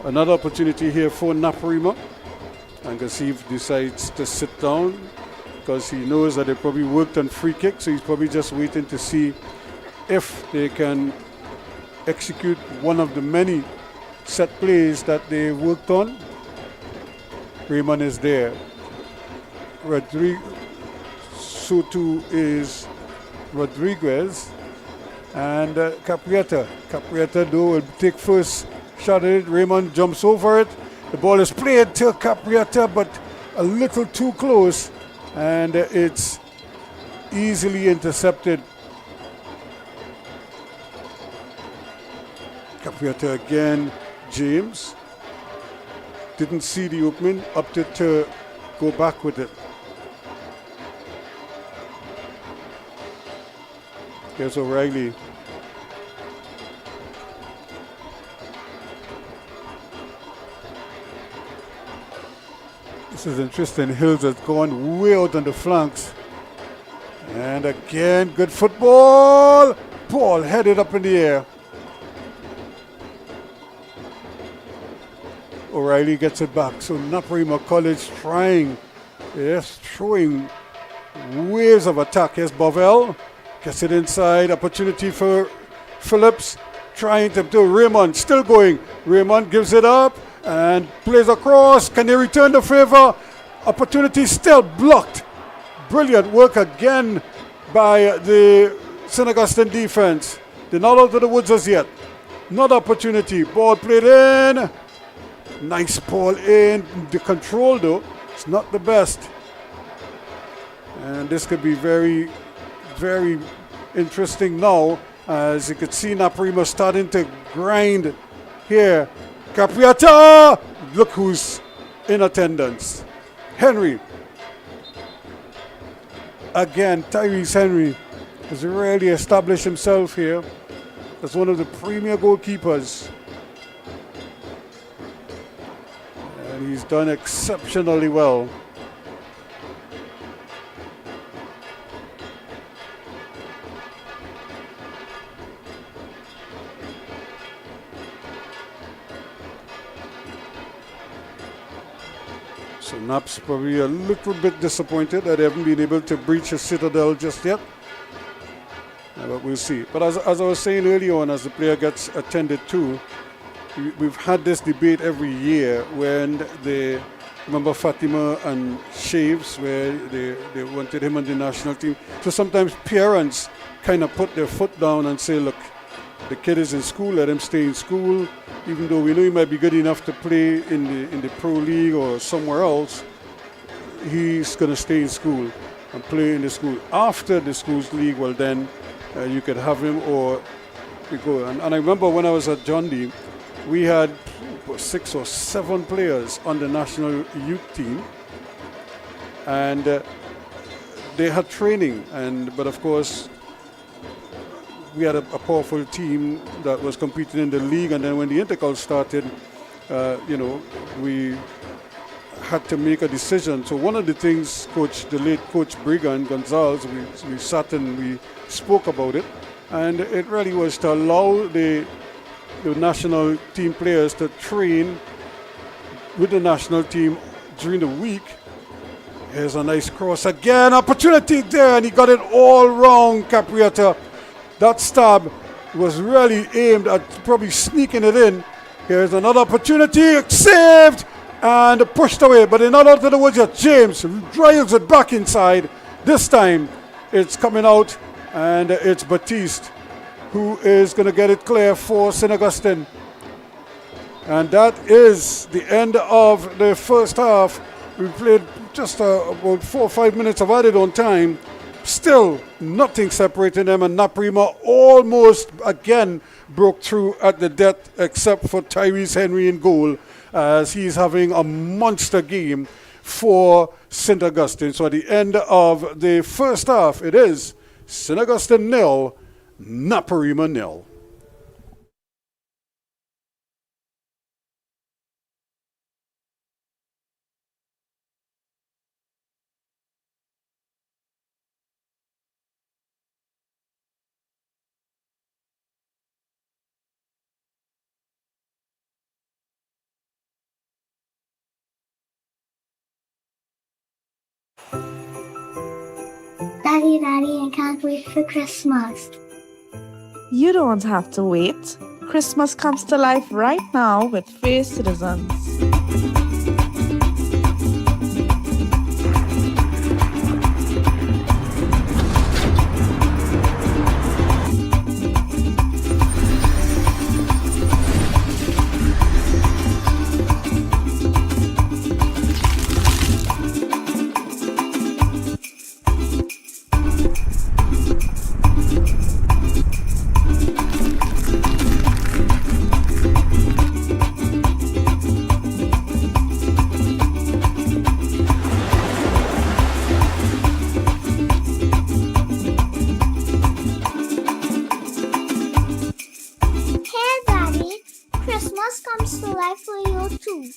another opportunity here for NAPARIMA. And Gasif decides to sit down, because he knows that they probably worked on free kicks, so he's probably just waiting to see if they can execute one of the many set plays that they worked on. Raymond is there. So too is Rodriguez and Caprietta. Caprietta, though, will take first shot at it. Raymond jumps over it. The ball is played to Caprietta, but a little too close, and it's easily intercepted. Caprietta again. James didn't see the opening, opted to go back with it. Here's O'Reilly. This is interesting. Hills has gone way out on the flanks. And again, good football. Ball headed up in the air. O'Reilly gets it back. So NAPARIMA College trying, yes, throwing waves of attack. Here's Bovell. Gets it inside. Opportunity for Phillips. Trying to do Raymond. Still going. Raymond gives it up and plays across. Can they return the favor? Opportunity still blocked. Brilliant work again by the St. Augustine defense. They're not out of the woods as yet. Not opportunity. Ball played in. Nice ball in. The control, though, it's not the best. And this could be very, very interesting now. As you could see, NAPARIMA starting to grind here. Caprietta! Look who's in attendance. Henry. Again, Tyrese Henry has really established himself here as one of the premier goalkeepers. And he's done exceptionally well. So Nap's probably a little bit disappointed that they haven't been able to breach a citadel just yet. But we'll see. But as I was saying earlier on, as the player gets attended to, we've had this debate every year when they, remember Fatima and Shaves, where they wanted him on the national team. So sometimes parents kind of put their foot down and say, look, the kid is in school, let him stay in school. Even though we know he might be good enough to play in the pro league or somewhere else, he's going to stay in school and play in the school. After the school's league, well then you could have him or you go. And I remember when I was at John D, we had 6 or 7 players on the national youth team, and they had training. But of course, we had a powerful team that was competing in the league, and then when the INTERCOL started, we had to make a decision. So one of the things, the late Coach Brigham Gonzalez, we sat and we spoke about it, and it really was to allow the national team players to train with the national team during the week. Here's a nice cross again, opportunity there, and he got it all wrong, Caprietta. That stab was really aimed at probably sneaking it in. Here's another opportunity, saved and pushed away, but they're not out of the woods yet. James drives it back inside. This time it's coming out, and it's Batiste who is going to get it clear for St. Augustine. And that is the end of the first half. We played just about 4 or 5 minutes of added on time. Still nothing separating them, and NAPARIMA almost again broke through at the death, except for Tyrese Henry in goal, as he's having a monster game for St. Augustine. So at the end of the first half, it is St. Augustine 0, NAPARIMA 0. Daddy, I can't wait for Christmas. You don't have to wait. Christmas comes to life right now with Face Citizens. Hey Daddy, Christmas comes to life for you too.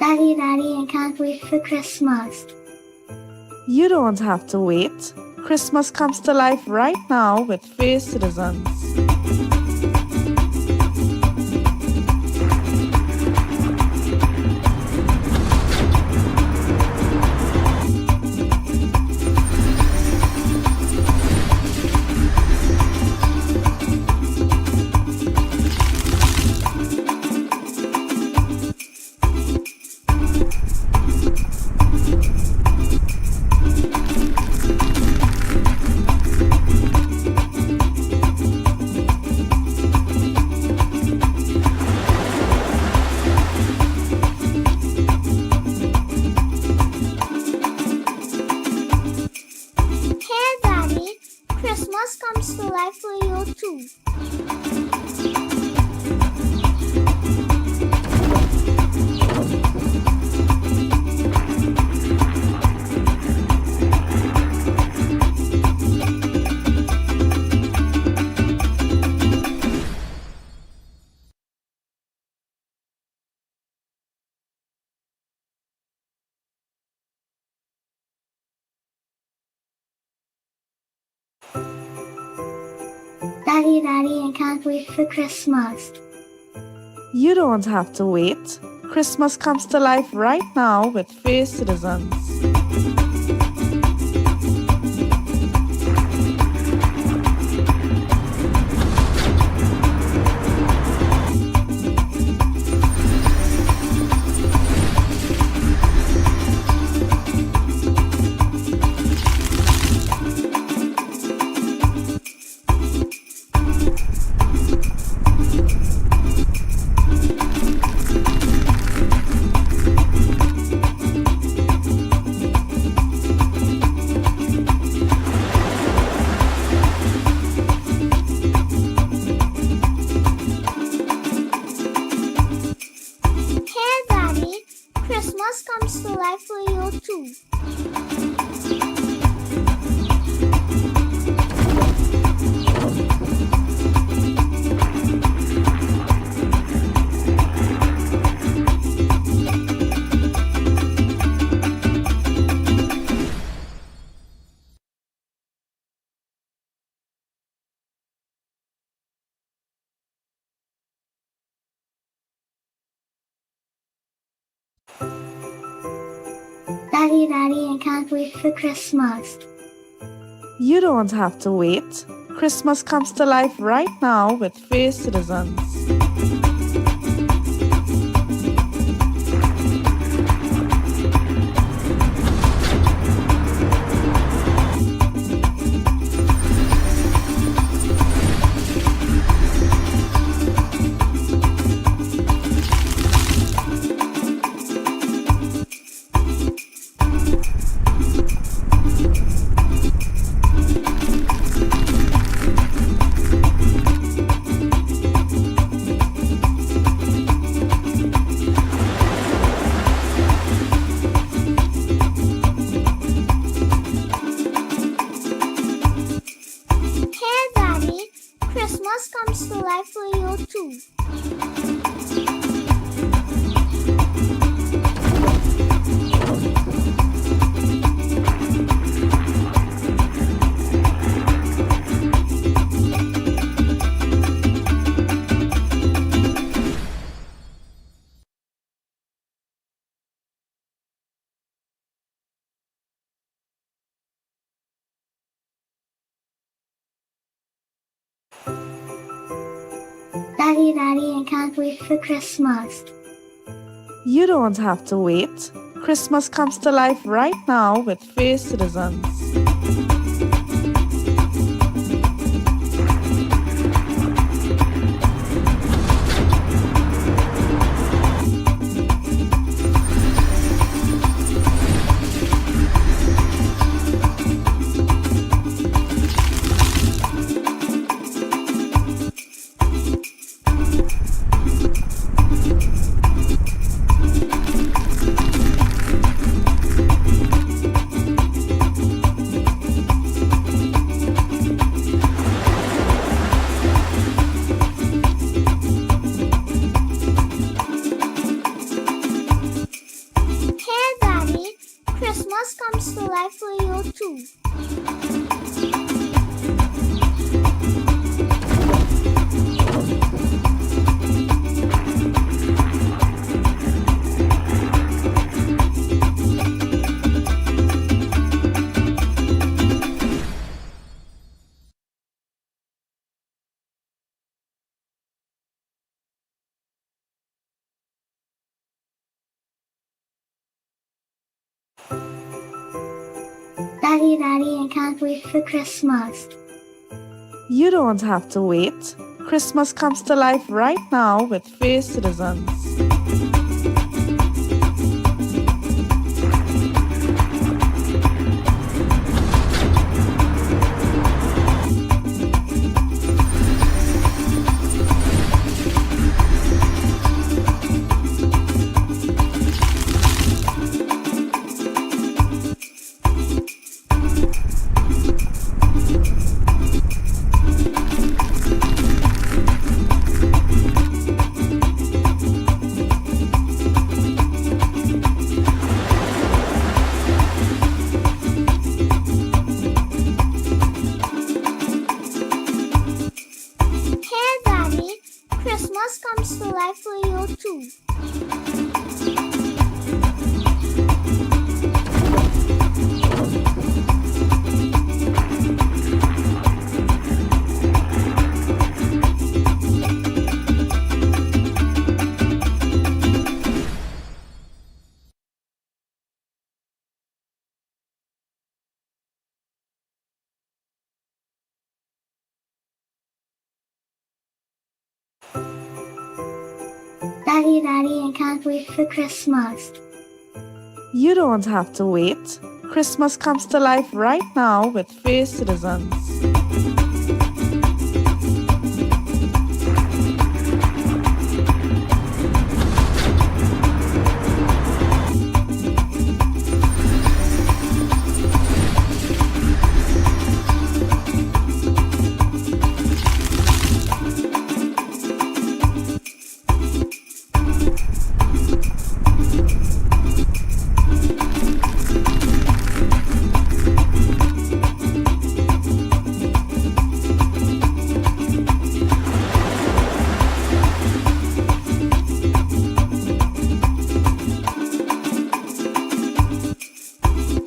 Daddy, I can't wait for Christmas. You don't have to wait. Christmas comes to life right now with Face Citizens. Hey Daddy, Christmas comes to life for you too. Daddy, I can't wait for Christmas. You don't have to wait. Christmas comes to life right now with Face Citizens. Hey Daddy, Christmas comes to life for you too. Daddy, I can't wait for Christmas. You don't have to wait. Christmas comes to life right now with Face Citizens. life for you too. Daddy, I can't wait for Christmas. You don't have to wait. Christmas comes to life right now with Face Citizens. Hey Daddy, Christmas comes to life for you too. Daddy, I can't wait for Christmas. You don't have to wait. Christmas comes to life right now with Face Citizens. Hey Daddy, Christmas comes to life for you too. Daddy, I can't wait for Christmas. You don't have to wait. Christmas comes to life right now with Face Citizens.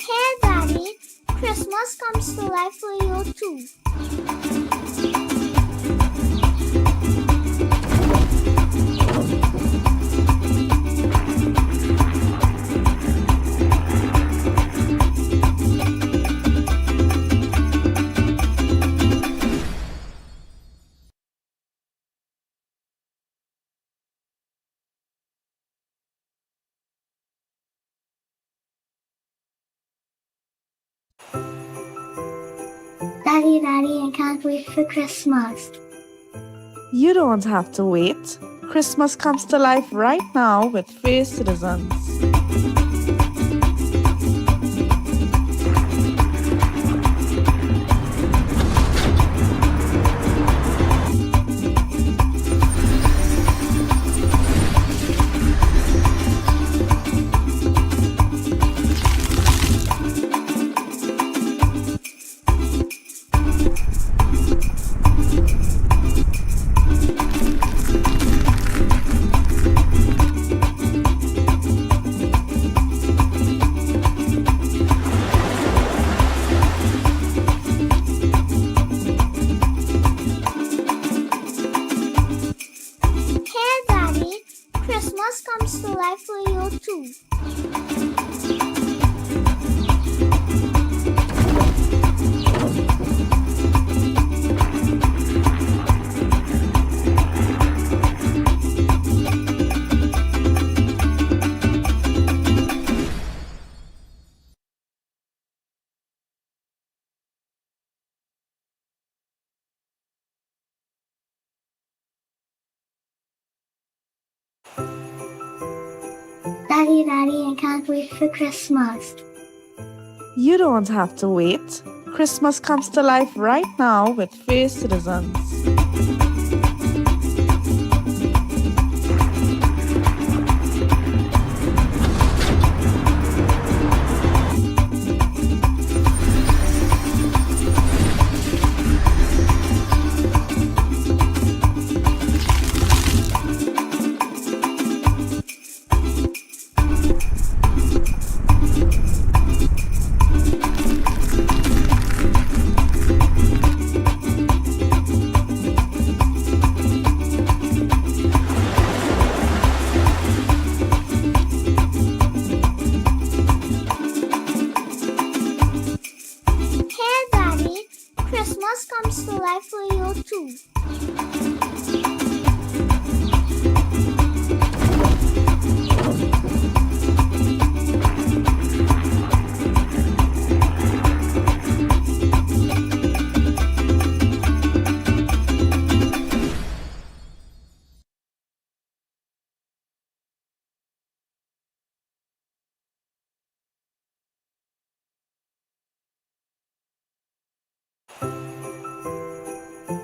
Hey Daddy, Christmas comes to life for you too. Daddy, I can't wait for Christmas. You don't have to wait. Christmas comes to life right now with Face Citizens. Daddy, I can't wait for Christmas. You don't have to wait. Christmas comes to life right now with Face Citizens. Hey Daddy, Christmas comes to life for you too.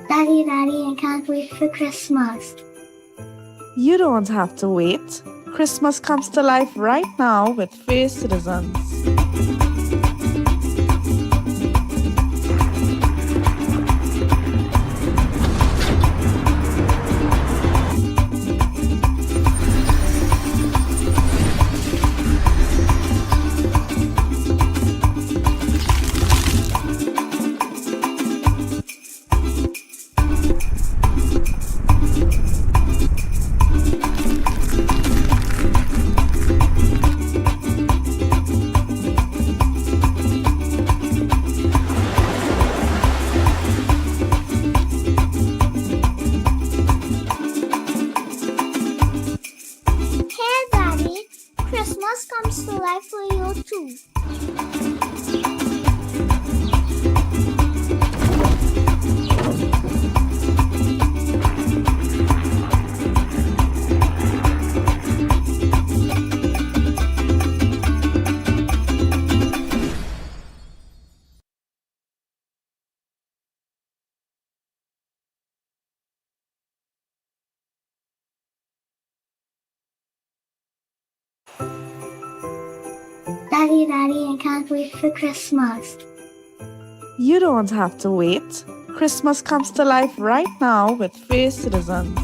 Daddy, I can't wait for Christmas. You don't have to wait. Christmas comes to life right now with Face Citizens. Hey Daddy, Christmas comes to life for you too. Daddy, I can't wait for Christmas. You don't have to wait. Christmas comes to life right now with Face Citizens.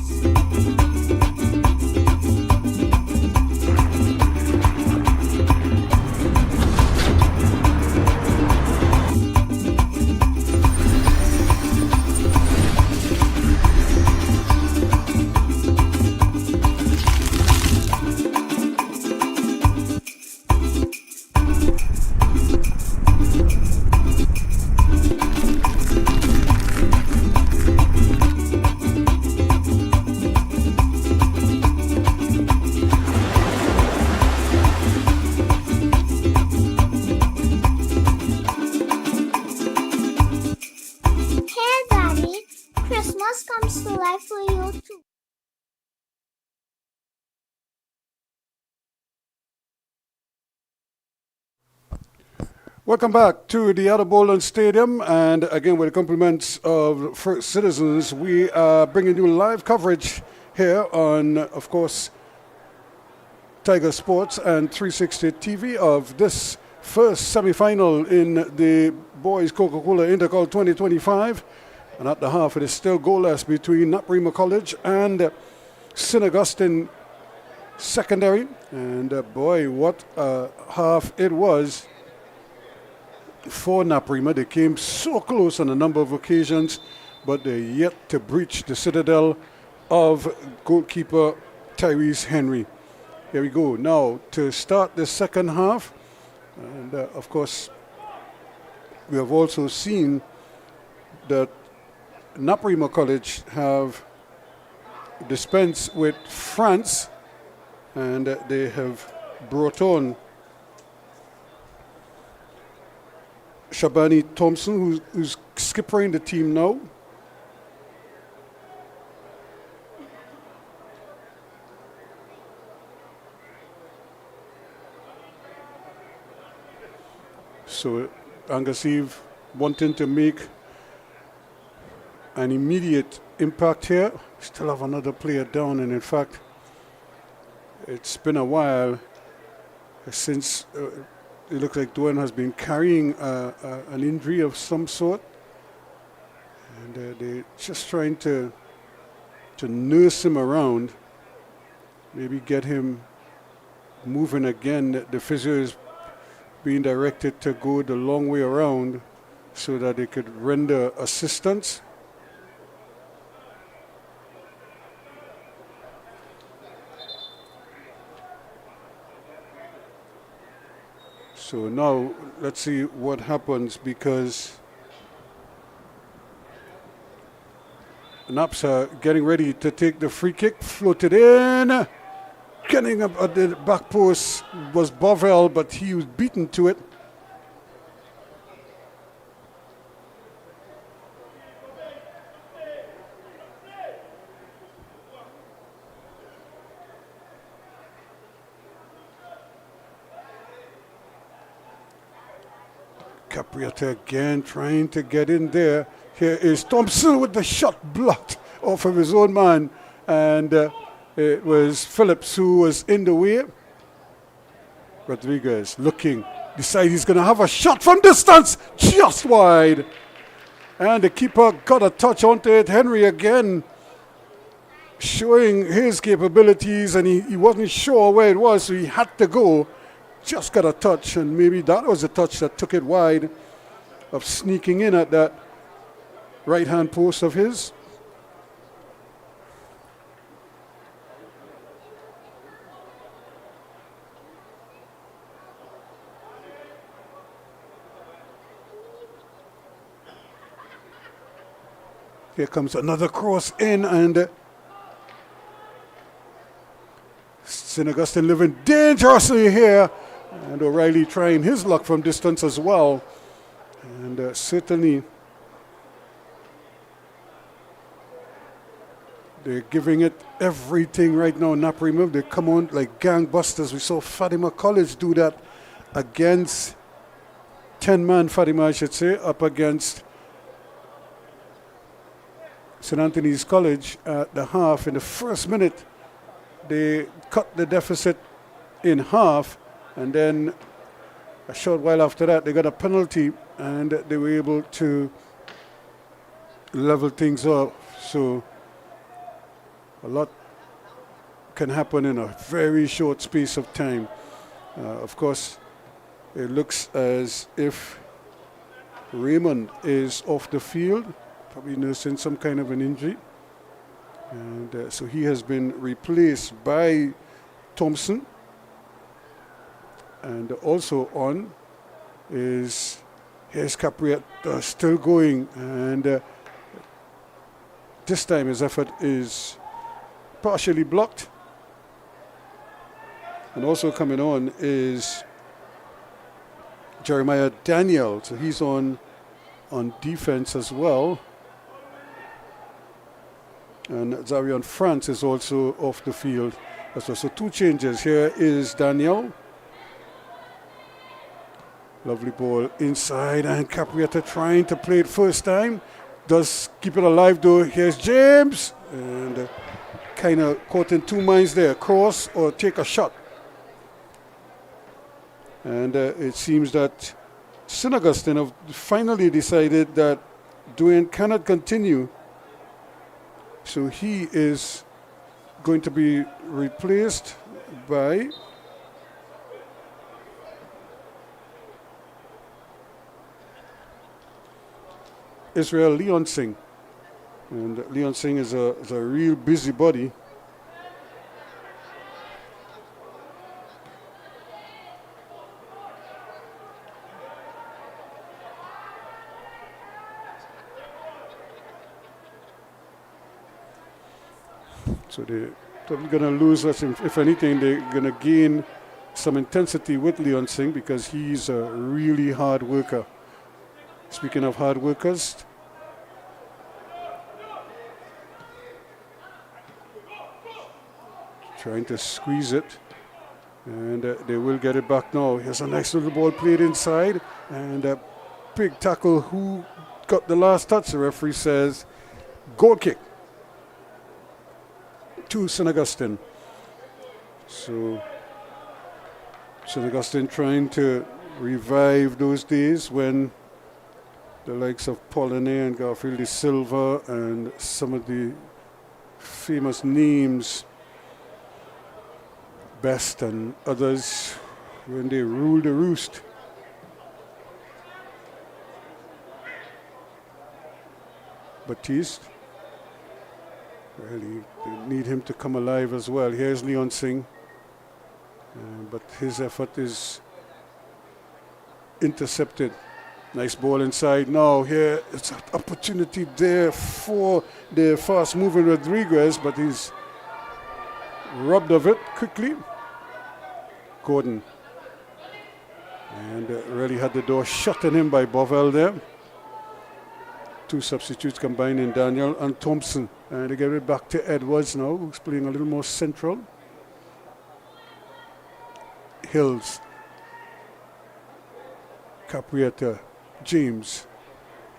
Hey Daddy, Christmas comes to life for you too. Welcome back to the Outer Boulden Stadium, and again with the compliments of First Citizens, we are bringing you live coverage here on, of course, Tiger Sports and 360 TV of this first semi-final in the Boys Coca-Cola INTERCOL 2025. And at the half, it is still goalless between NAPARIMA College and St. Augustine Secondary. And boy, what a half it was for NAPARIMA. They came so close on a number of occasions, but they're yet to breach the citadel of goalkeeper Tyrese Henry. Here we go now to start the second half. And of course, we have also seen that NAPARIMA College have dispensed with France, and they have brought on Shabani Thompson, who's skippering the team now. So Angus Eve wanting to make an immediate impact here. Still have another player down, and in fact, it's been a while since it looks like Duane has been carrying an injury of some sort, and they're just trying to nurse him around, maybe get him moving again. The physio is being directed to go the long way around so that they could render assistance. So now let's see what happens, because Naps are getting ready to take the free kick, floated in. Getting up at the back post was Bovell, but he was beaten to it. Capriata again trying to get in there. Here is Thompson with the shot blocked off of his own man, and it was Phillips who was in the way. Rodriguez looking, decides he's going to have a shot from distance, just wide. And the keeper got a touch onto it. Henry again showing his capabilities, and he wasn't sure where it was, so he had to go. Just got a touch, and maybe that was a touch that took it wide, of sneaking in at that right-hand post of his. Here comes another cross in, and St. Augustine living dangerously here, and O'Reilly trying his luck from distance as well. And certainly they're giving it everything right now. NAPARIMA, they come on like gangbusters. We saw Fatima College do that against 10-man Fatima, I should say, up against St. Anthony's College at the half. In the first minute, they cut the deficit in half, and then a short while after that, they got a penalty, and they were able to level things up. So a lot can happen in a very short space of time. Of course, it looks as if Raymond is off the field, probably nursing some kind of an injury. And so he has been replaced by Thompson. And also on is, here's Capriat still going, and this time his effort is partially blocked. And also coming on is Jeremiah Daniel, so he's on defense as well. And Zarion France is also off the field as well. So two changes. Here is Daniel. Lovely ball inside, and Capriata trying to play it first time. Does keep it alive though. Here's James, and kind of caught in two minds there. Cross or take a shot. And it seems that St. Augustine have finally decided that Duane cannot continue. So he is going to be replaced by Israel Leon Singh. And Leon Singh is a real busybody. So they're probably going to lose us. If anything, they're going to gain some intensity with Leon Singh, because he's a really hard worker. Speaking of hard workers, trying to squeeze it. And they will get it back now. Here's a nice little ball played inside. And a big tackle. Who got the last touch? The referee says goal kick to St. Augustine. So St. Augustine trying to revive those days when the likes of Pauline and Garfield de Silva and some of the famous names, Best and others, when they ruled the roost. Baptiste, really, they need him to come alive as well. Here's Leon Singh, but his effort is intercepted. Nice ball inside. Now here it's an opportunity there for the fast-moving Rodriguez, but he's robbed of it quickly. Gordon. And really had the door shut on him by Bovell there. Two substitutes combining Daniel and Thompson. And they get it back to Edwards now, who's playing a little more central. Hills. Caprietta. James.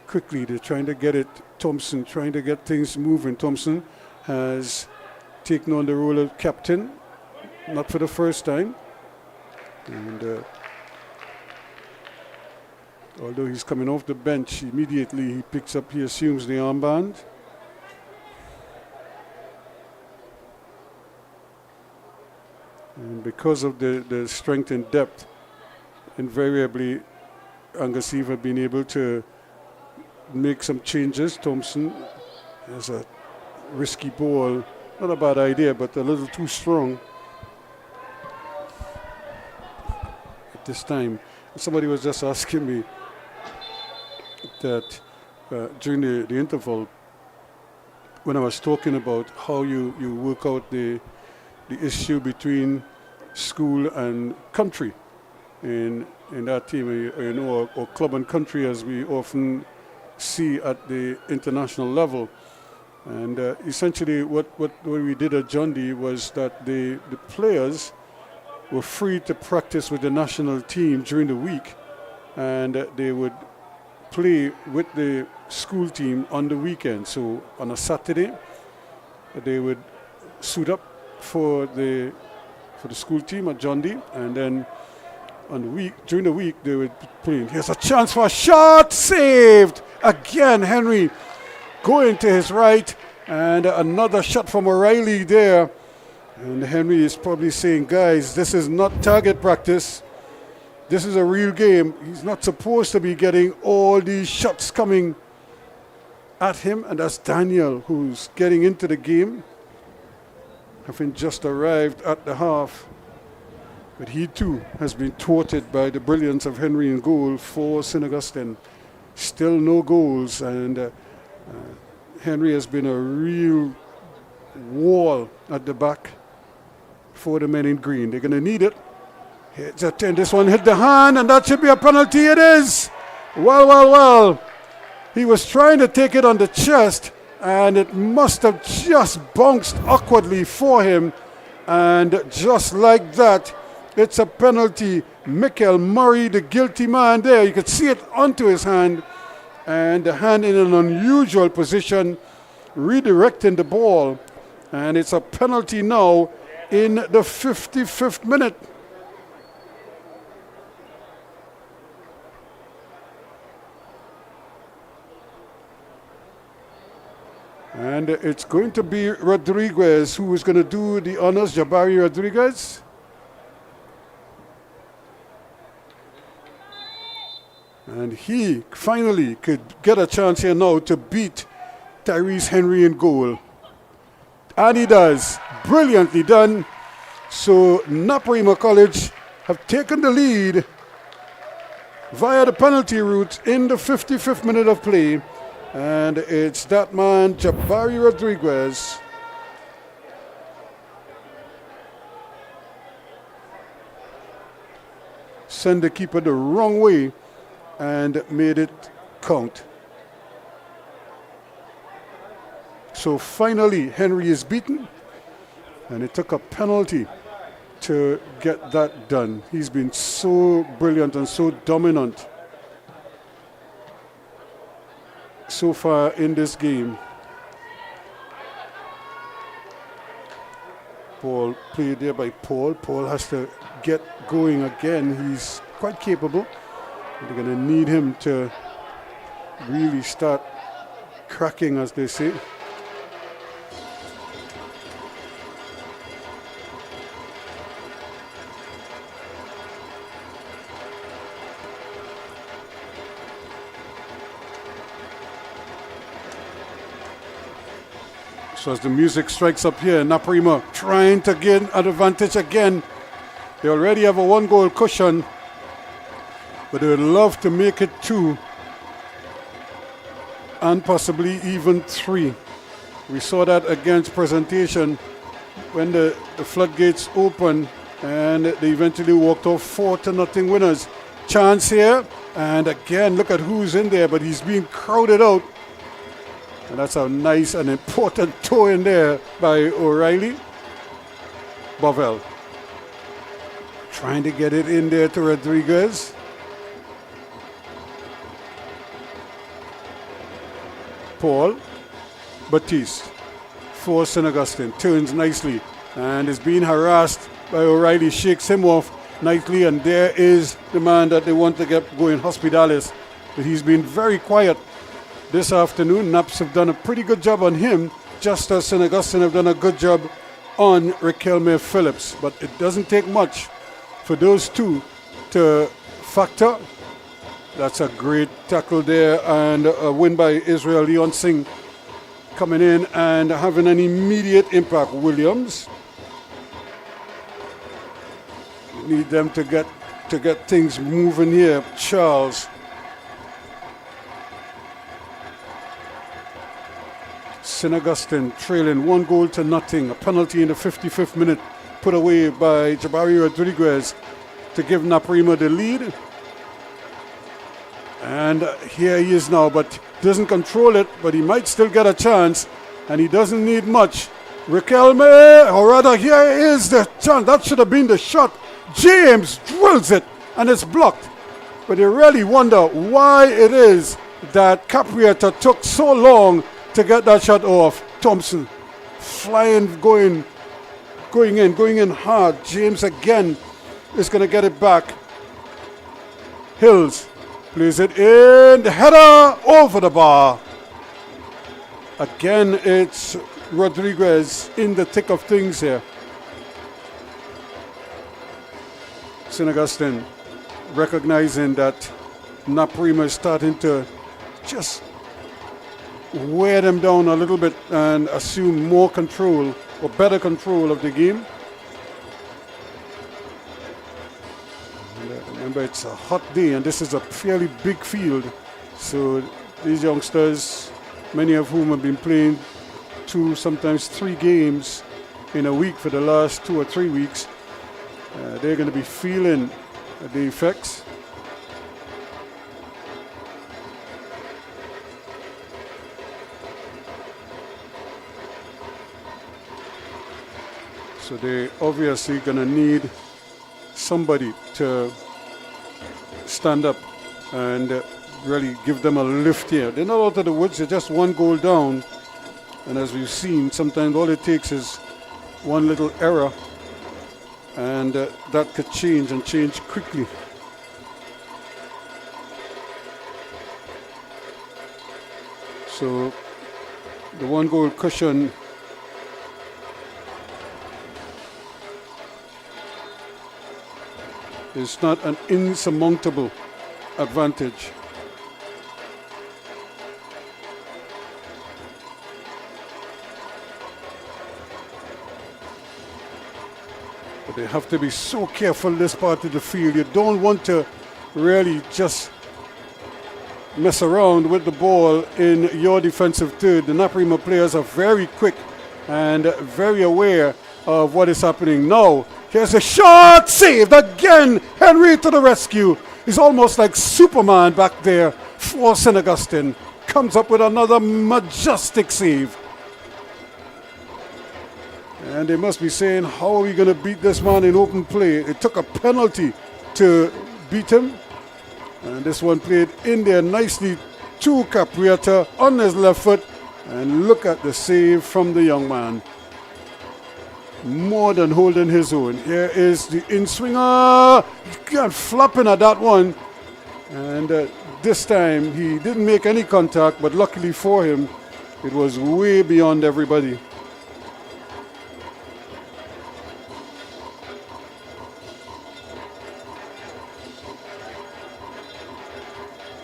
Quickly, they're trying to get it. Thompson trying to get things moving. Thompson has taken on the role of captain, not for the first time. And although he's coming off the bench, immediately he assumes the armband. And because of the strength and depth, invariably Angus have been able to make some changes. Thompson has a risky ball, not a bad idea, but a little too strong at this time. Somebody was just asking me that during the interval, when I was talking about how you work out the issue between school and country in that team, or club and country, as we often see at the international level. And essentially what we did at John D was that the players were free to practice with the national team during the week, and they would play with the school team on the weekend. So on a Saturday, they would suit up for the school team at John D, and then during the week they would play. Here's a chance for a shot, saved again. Henry going to his right, and another shot from O'Reilly there. And Henry is probably saying, guys, this is not target practice. This is a real game. He's not supposed to be getting all these shots coming at him. And that's Daniel, who's getting into the game, having just arrived at the half. But he too has been thwarted by the brilliance of Henry in goal for St. Augustine. Still no goals, and Henry has been a real wall at the back for the men in green. They're going to need it. This one hit the hand, and that should be a penalty. It is. Well. He was trying to take it on the chest, and it must have just bounced awkwardly for him. And just like that, it's a penalty. Michael Murray, the guilty man there. You could see it onto his hand, and the hand in an unusual position, redirecting the ball. And it's a penalty now in the 55th minute. And it's going to be Rodriguez who is going to do the honors, Jabari Rodriguez. And he finally could get a chance here now to beat Tyrese Henry in goal. And he does. Brilliantly done. So NAPARIMA College have taken the lead via the penalty route in the 55th minute of play. And it's that man, Jabari Rodriguez. Sent the keeper the wrong way and made it count. So finally, Henry is beaten, and it took a penalty to get that done. He's been so brilliant and so dominant so far in this game. Ball played there by Paul. Paul has to get going again. He's quite capable. They're going to need him to really start cracking, as they say. So as the music strikes up here, NAPARIMA trying to gain an advantage again. They already have a 1-goal cushion, but they would love to make it 2 and possibly even 3. We saw that against Presentation when the floodgates opened and they eventually walked off 4-0 winners. Chance here, and again, look at who's in there, but he's being crowded out. And that's a nice and important toe in there by O'Reilly. Bovell trying to get it in there to Rodriguez. Paul. Batiste for St. Augustine. Turns nicely and is being harassed by O'Reilly. Shakes him off nicely, and there is the man that they want to get going, Hospitalis. But he's been very quiet this afternoon. Naps have done a pretty good job on him, just as St. Augustine have done a good job on Riquelme Phillips. But it doesn't take much for those two to factor. That's a great tackle there, and a win by Israel Leon Singh coming in and having an immediate impact. Williams, need them to get things moving here. Charles. St. Augustine trailing 1-0. A penalty in the 55th minute put away by Jabari Rodriguez to give NAPARIMA the lead. And here he is now, but doesn't control it, but he might still get a chance, and he doesn't need much. Riquelme, or rather, here is the chance. That should have been the shot. James drills it, and it's blocked. But you really wonder why it is that Capriata took so long to get that shot off. Thompson flying, going in hard. James again is going to get it back. Hills plays it in, the header over the bar. Again, it's Rodriguez in the thick of things here. St. Augustine recognizing that NAPARIMA is starting to just wear them down a little bit and assume more control or better control of the game. Remember, it's a hot day and this is a fairly big field, so these youngsters, many of whom have been playing 2, sometimes 3 games in a week for the last 2 or 3 weeks, they're going to be feeling the effects. So they're obviously going to need somebody to stand up and really give them a lift here. They're not out of the woods, they're just 1 goal down. And as we've seen, sometimes all it takes is one little error, and that could change and change quickly. So the 1 goal cushion is not an insurmountable advantage. But they have to be so careful this part of the field. You don't want to really just mess around with the ball in your defensive third. The NAPARIMA players are very quick and very aware of what is happening. Now, here's a shot, saved again. Henry to the rescue. He's almost like Superman back there for St. Augustine. Comes up with another majestic save. And they must be saying, how are we going to beat this man in open play? It took a penalty to beat him. And this one played in there nicely to Capriata on his left foot. And look at the save from the young man. More than holding his own. Here is the in-swinger. Got flapping at that one. And this time he didn't make any contact, but luckily for him, it was way beyond everybody.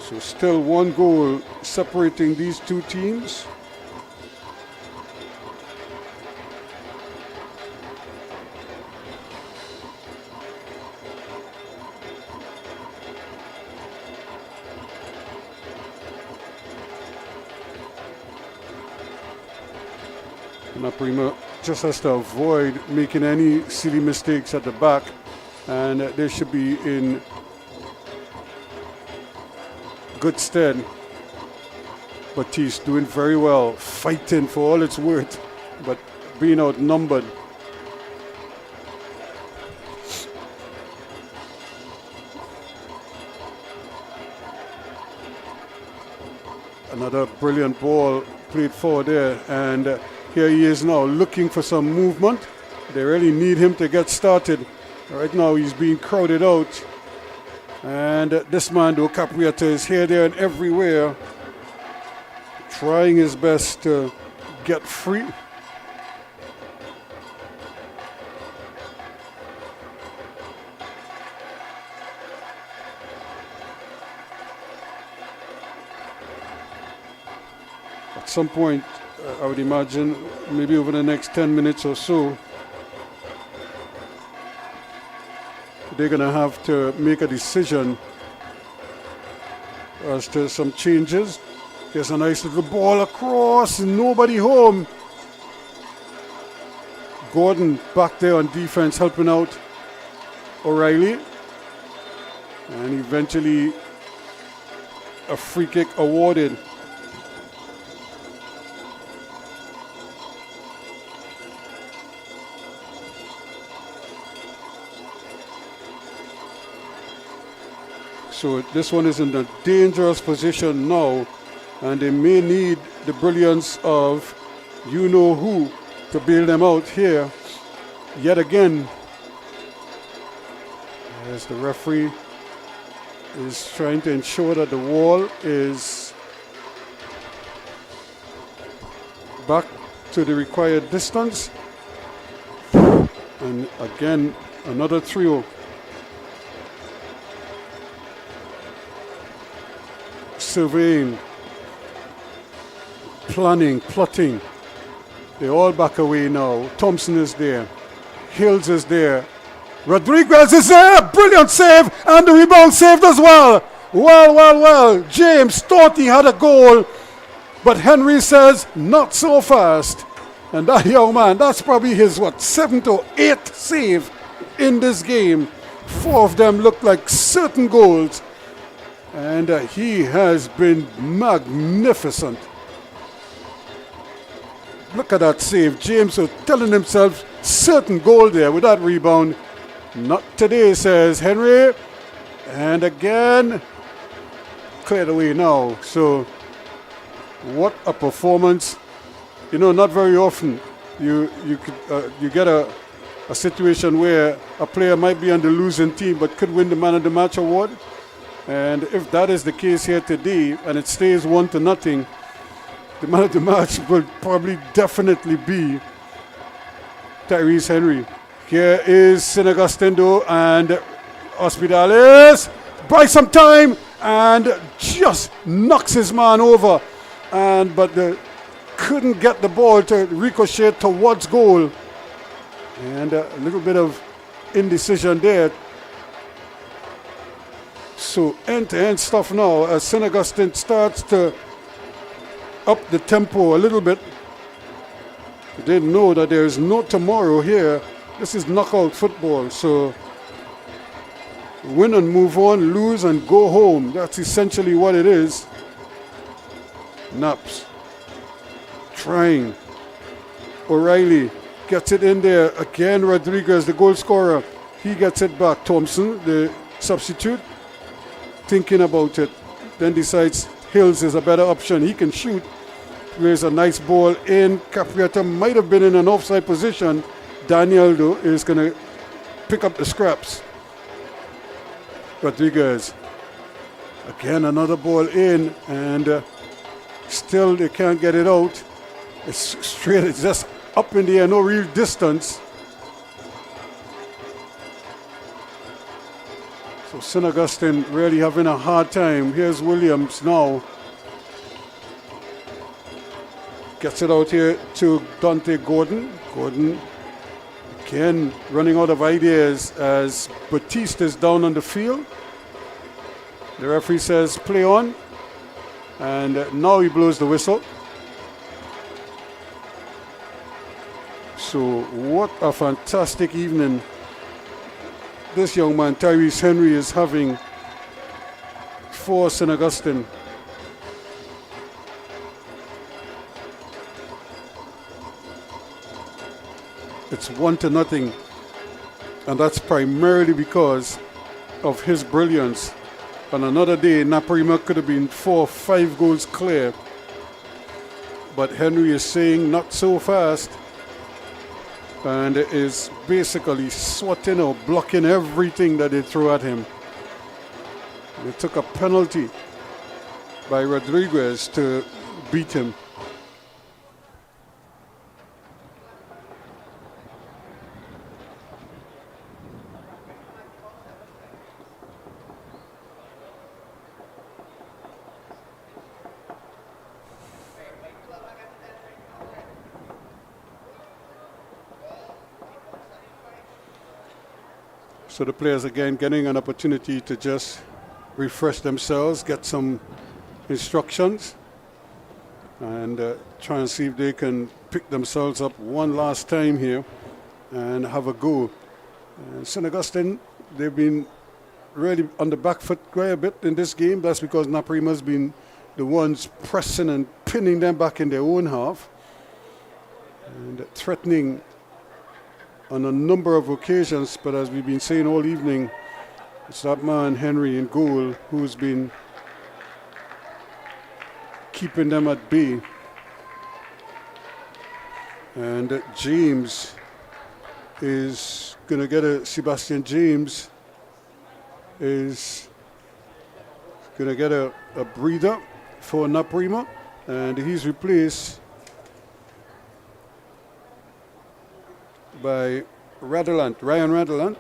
So still one goal separating these two teams. NAPARIMA just has to avoid making any silly mistakes at the back, and they should be in good stead. Batiste doing very well, fighting for all it's worth, but being outnumbered. Another brilliant ball played forward there, and here he is now looking for some movement. They really need him to get started. Right now he's being crowded out. And this man, though, Capriata, is here, there, and everywhere, trying his best to get free. At some point, I would imagine, maybe over the next 10 minutes or so, they're going to have to make a decision as to some changes. There's a nice little ball across, nobody home. Gordon back there on defense helping out O'Reilly. And eventually a free kick awarded. So this one is in a dangerous position now, and they may need the brilliance of you-know-who to bail them out here. Yet again, as the referee is trying to ensure that the wall is back to the required distance. And again, another trio. Surveying, planning, plotting. They all back away now. Thompson is there. Hills is there. Rodriguez is there. Brilliant save. And the rebound saved as well. Well. James thought he had a goal, but Henry says not so fast. And that young man, that's probably his, 7th or 8th save in this game. 4 of them look like certain goals. And he has been magnificent. Look at that save. James was telling himself certain goal there with that rebound. Not today, says Henry. And again, cleared away now. So, what a performance. You know, not very often you get a situation where a player might be on the losing team but could win the Man of the Match award. And if that is the case here today, and it stays 1-0, the man of the match will probably definitely be Tyrese Henry. Here is St. Augustine and Hospitales buys some time and just knocks his man over. But couldn't get the ball to ricochet towards goal. And a little bit of indecision there. So end-to-end stuff now as St. Augustine starts to up the tempo a little bit. They know that there is no tomorrow here. This is knockout football. So win and move on, lose and go home. That's essentially what it is. Naps trying. O'Reilly gets it in there. Again, Rodriguez, the goal scorer. He gets it back. Thompson, the substitute, thinking about it. Then decides Hills is a better option. He can shoot. There's a nice ball in. Capriata might have been in an offside position. Daniel, though, is going to pick up the scraps. Rodriguez. Again, another ball in. And still they can't get it out. It's straight. It's just up in the air. No real distance. So St. Augustine really having a hard time. Here's Williams now. Gets it out here to Dante Gordon. Gordon again running out of ideas as Batiste is down on the field. The referee says play on. And now he blows the whistle. So what a fantastic evening this young man, Tyrese Henry, is having for St. Augustine. It's 1-0, and that's primarily because of his brilliance. On another day, NAPARIMA could have been 4 or 5 goals clear, but Henry is saying not so fast, and is basically swatting or blocking everything that they throw at him. They took a penalty by Rodriguez to beat him. So the players again getting an opportunity to just refresh themselves, get some instructions, and try and see if they can pick themselves up one last time here and have a go. St. Augustine, they've been really on the back foot quite a bit in this game. That's because NAPARIMA's been the ones pressing and pinning them back in their own half and threatening on a number of occasions, but as we've been saying all evening, it's that man Henry in goal who's been keeping them at bay. And James is going to get Sebastian James is going to get a breather for NAPARIMA, and he's replaced by Ryan Radelant.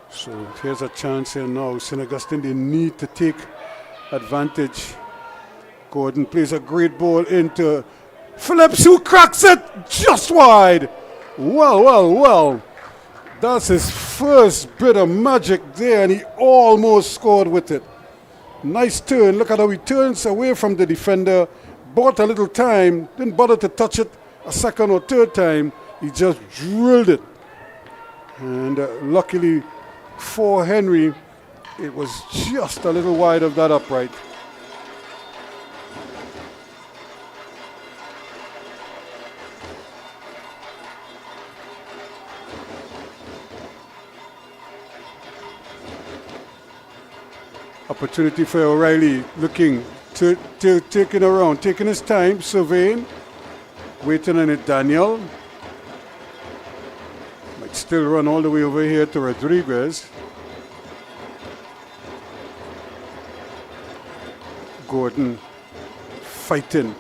So here's a chance here now. St. Augustine, they need to take advantage. Gordon plays a great ball into Phillips, who cracks it just wide. Well. That's his first bit of magic there, and he almost scored with it. Nice turn. Look at how he turns away from the defender, bought a little time, didn't bother to touch it a second or third time. He just drilled it. And luckily for Henry, it was just a little wide of that upright. Opportunity for O'Reilly, looking to taking around, taking his time, surveying, waiting on it. Daniel might still run all the way over here to Rodriguez. Gordon fighting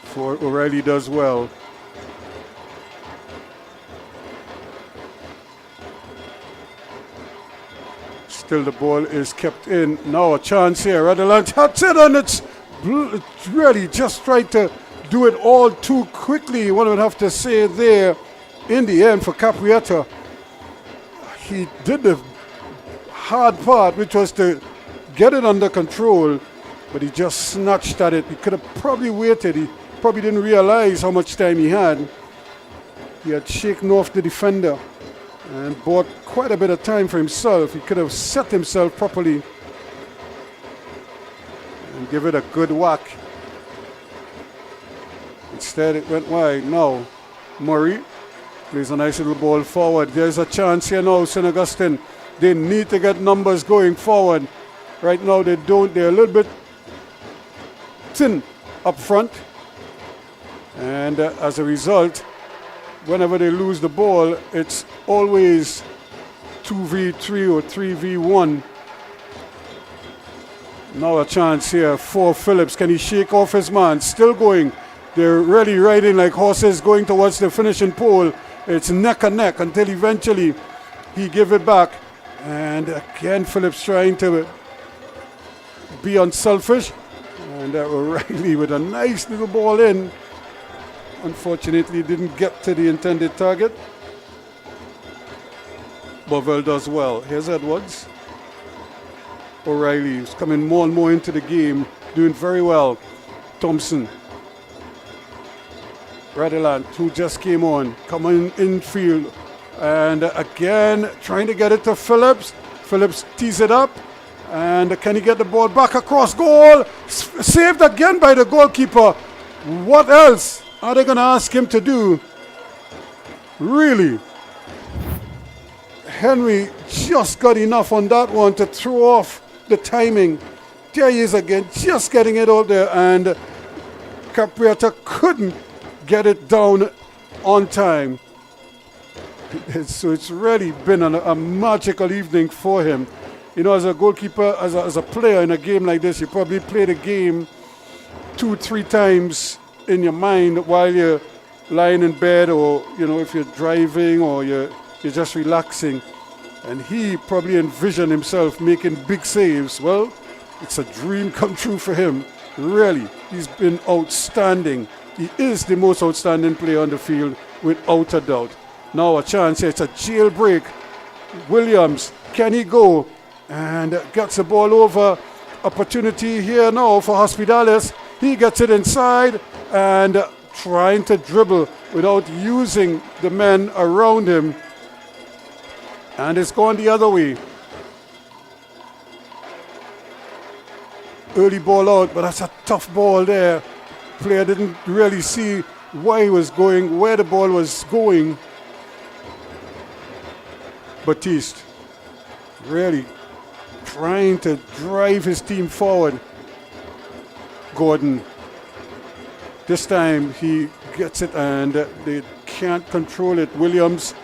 for O'Reilly does well. Still the ball is kept in. Now a chance here. Radelant hits it, and it's really just tried to do it all too quickly. One would have to say there in the end for Capriata. He did the hard part, which was to get it under control, but he just snatched at it. He could have probably waited. He probably didn't realize how much time he had. He had shaken off the defender, and bought quite a bit of time for himself. He could have set himself properly and give it a good whack. Instead, it went wide. Now, Murray plays a nice little ball forward. There's a chance here now, St. Augustine. They need to get numbers going forward. Right now, they don't. They're a little bit thin up front. And as a result, whenever they lose the ball, it's always 2v3 or 3v1. Now a chance here for Phillips. Can he shake off his man? Still going. They're really riding like horses going towards the finishing pole. It's neck and neck until eventually he give it back. And again, Phillips trying to be unselfish. And O'Reilly with a nice little ball in. Unfortunately, didn't get to the intended target. Bovell does well. Here's Edwards. O'Reilly is coming more and more into the game, doing very well. Thompson. Radilant, who just came on, coming infield. And again, trying to get it to Phillips. Phillips tees it up. And can he get the ball back across goal? Saved again by the goalkeeper. What else are they going to ask him to do? Really? Henry just got enough on that one to throw off the timing. There he is again, just getting it out there. And Capriata couldn't get it down on time. So it's really been a magical evening for him. You know, as a goalkeeper, as a player in a game like this, you probably play the game 2-3 times in your mind while you're lying in bed, or, you know, if you're driving or you're just relaxing. And he probably envisioned himself making big saves. Well, it's a dream come true for him. Really, he's been outstanding. He is the most outstanding player on the field, without a doubt. Now a chance here. It's a jailbreak. Williams, can he go? And gets the ball over. Opportunity here now for Hospitales. He gets it inside and trying to dribble without using the men around him. And it's gone the other way. Early ball out, but that's a tough ball there. Player didn't really see where he was going, where the ball was going. Batiste really trying to drive his team forward. Gordon, this time he gets it and they can't control it. Williams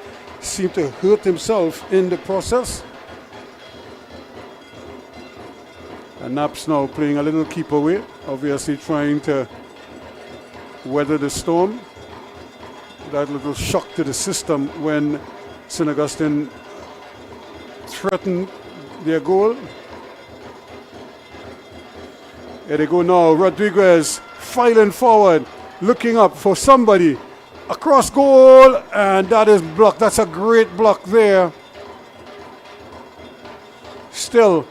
seemed to hurt himself in the process. And Naps now playing a little keep away, obviously trying to weather the storm. That little shock to the system when St. Augustine threatened their goal. Here they go now. Rodriguez filing forward, looking up for somebody. Across goal, and that is blocked. That's a great block there. Still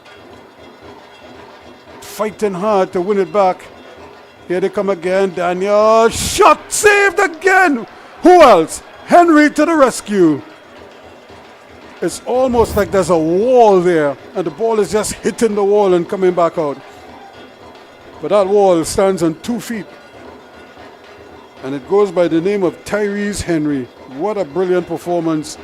fighting hard to win it back. Here they come again. Daniel, shot saved again. Who else? Henry to the rescue. It's almost like there's a wall there, and the ball is just hitting the wall and coming back out. But that wall stands on 2 feet. And it goes by the name of Tyrese Henry. What a brilliant performance.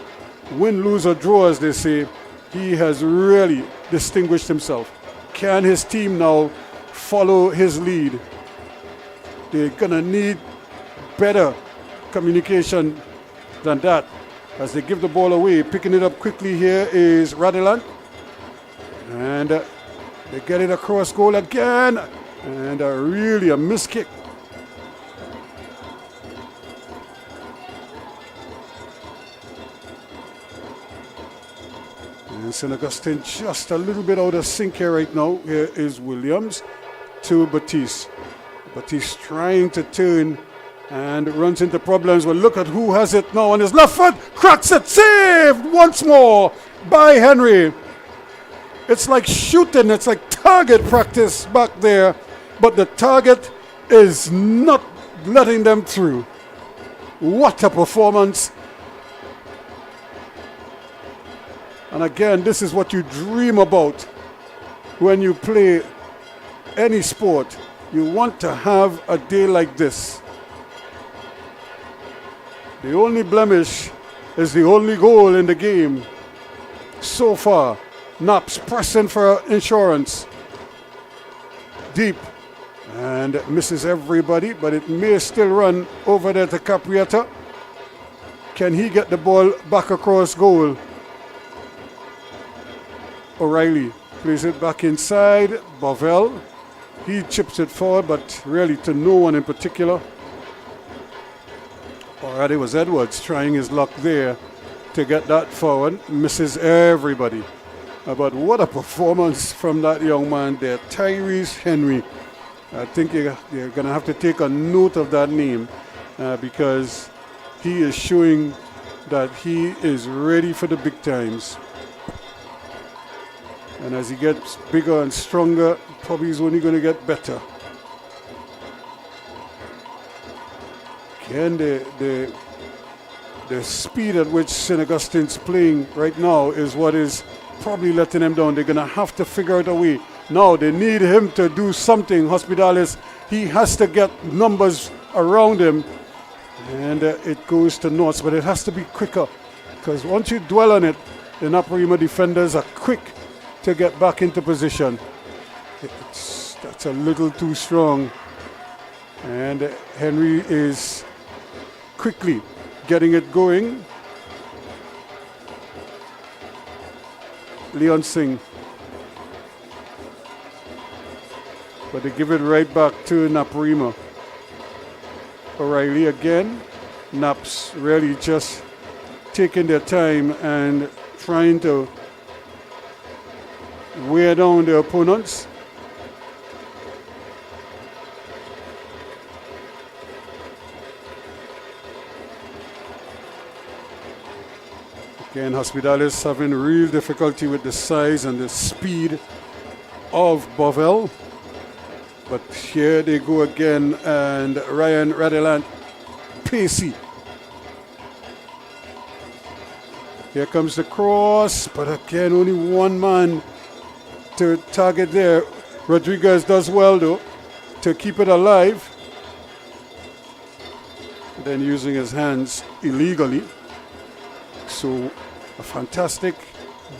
Win, lose, or draw, as they say. He has really distinguished himself. Can his team now follow his lead? They're going to need better communication than that as they give the ball away. Picking it up quickly here is Radilant. And they get it across goal again. And really a missed kick. And St. Augustine just a little bit out of sync here right now. Here is Williams to Batiste. Batiste trying to turn and runs into problems. Well, look at who has it now on his left foot. Cracks it. Saved once more by Henry. It's like shooting. It's like target practice back there. But the target is not letting them through. What a performance. And again, this is what you dream about when you play any sport. You want to have a day like this. The only blemish is the only goal in the game so far. Naps pressing for insurance. Deep. And misses everybody, but it may still run over there to Caprietta. Can he get the ball back across goal? O'Reilly plays it back inside. Bovell. He chips it forward, but really to no one in particular. Alright, it was Edwards trying his luck there to get that forward. Misses everybody. But what a performance from that young man there, Tyrese Henry. I think you're going to have to take a note of that name because he is showing that he is ready for the big times. And as he gets bigger and stronger, probably he's only going to get better. Again, the speed at which St. Augustine's playing right now is what is probably letting them down. They're going to have to figure out a way. Now they need him to do something. Hospitalis, he has to get numbers around him. And it goes to North, but it has to be quicker. Because once you dwell on it, the NAPARIMA defenders are quick to get back into position. That's a little too strong. And Henry is quickly getting it going. Leon Singh. But they give it right back to NAPARIMA. O'Reilly again. Naps really just taking their time and trying to wear down their opponents. Again, Hospitalis having real difficulty with the size and the speed of Bovell. But here they go again, and Ryan Radelant, pacey. Here comes the cross, but again, only one man to target there. Rodriguez does well, though, to keep it alive. Then using his hands illegally. So, a fantastic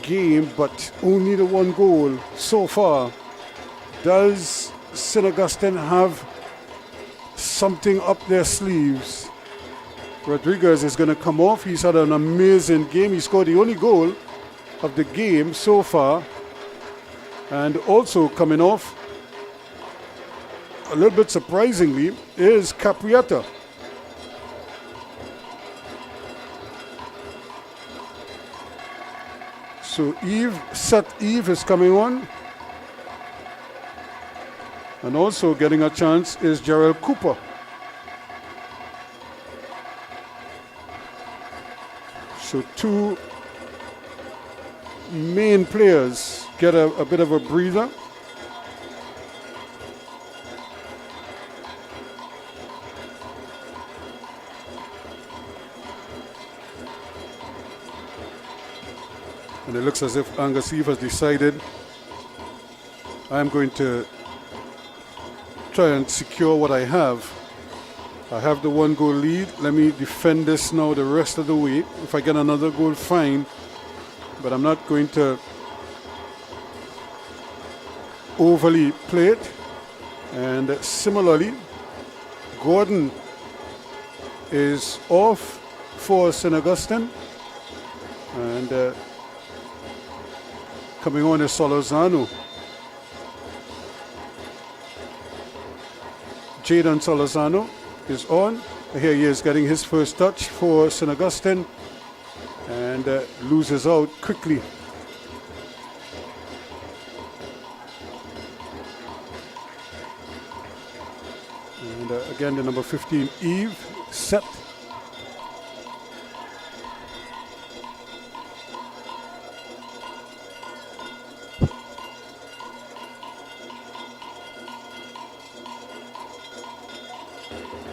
game, but only the one goal so far. Does St. Augustine have something up their sleeves? Rodriguez is going to come off. He's had an amazing game. He scored the only goal of the game so far. And also coming off, a little bit surprisingly, is Caprietta. So Eve is coming on. And also getting a chance is Gerald Cooper. So two main players get a bit of a breather. And it looks as if Angus Eve has decided, I'm going to try and secure what I have. I have the one goal lead. Let me defend this now the rest of the way. If I get another goal, fine. But I'm not going to overly play it. And similarly, Gordon is off for St. Augustine. And coming on is Solorzano. Jadon Solorzano is on. Here he is getting his first touch for St. Augustine and loses out quickly. And again, the number 15, Eve, set.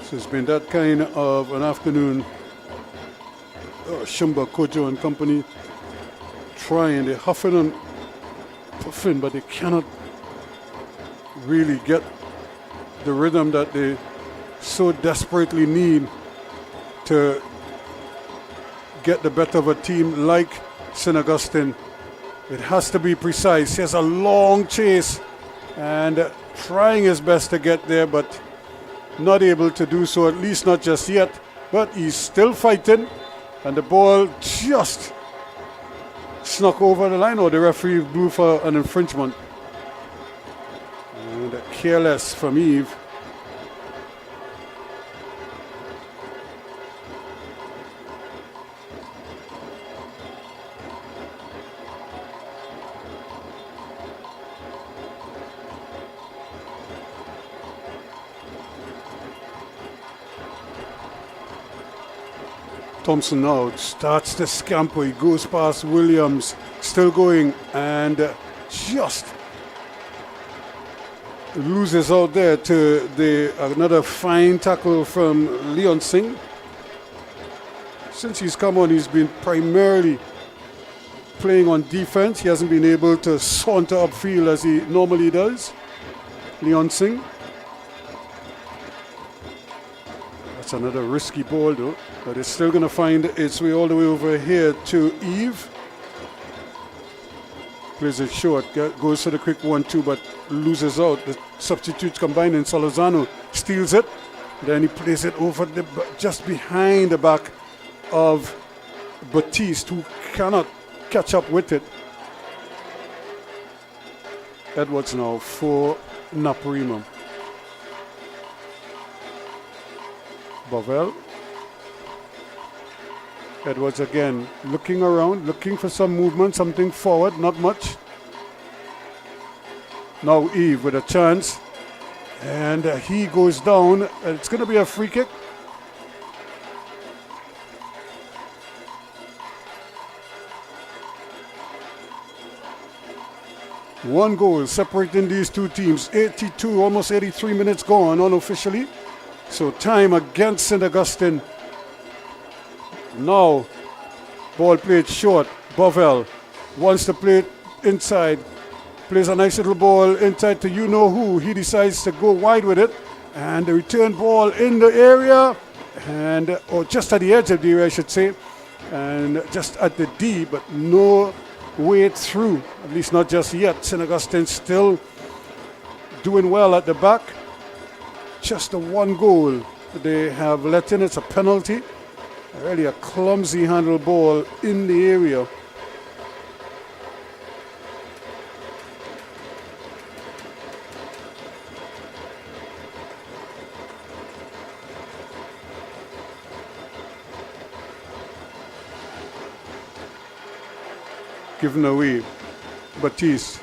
So it's been that kind of an afternoon. Shumba, Kojo and company trying, they're huffing and puffing, but they cannot really get the rhythm that they so desperately need to get the better of a team like St. Augustine. It has to be precise. He has a long chase and trying his best to get there, but not able to do so, at least not just yet. But he's still fighting, and the ball just snuck over the line, or the referee blew for an infringement. And careless from Eve. Thompson now starts to scamper. He goes past Williams, still going, and just loses out there to another fine tackle from Leon Singh. Since he's come on, he's been primarily playing on defense. He hasn't been able to saunter upfield as he normally does. Leon Singh. That's another risky ball though, but it's still going to find its way all the way over here to Eve. Plays it short, goes for the quick 1-2, but loses out. The substitutes combining. Solozano steals it, then he plays it over just behind the back of Batiste, who cannot catch up with it. Edwards now for NAPARIMA. Bovell. Edwards again, looking around, looking for some movement, something forward, not much. Now Eve with a chance, and he goes down. It's going to be a free kick. One goal separating these two teams. 82, almost 83 minutes gone unofficially. So time against St. Augustine. Now, ball played short. Bovell wants to play it inside. Plays a nice little ball inside to you-know-who. He decides to go wide with it. And the return ball in the area. And, or just at the edge of the area, I should say. And just at the D, but no way through. At least not just yet. St. Augustine still doing well at the back. Just the one goal they have let in. It's a penalty. Really a clumsy handle ball in the area. Given away. Batiste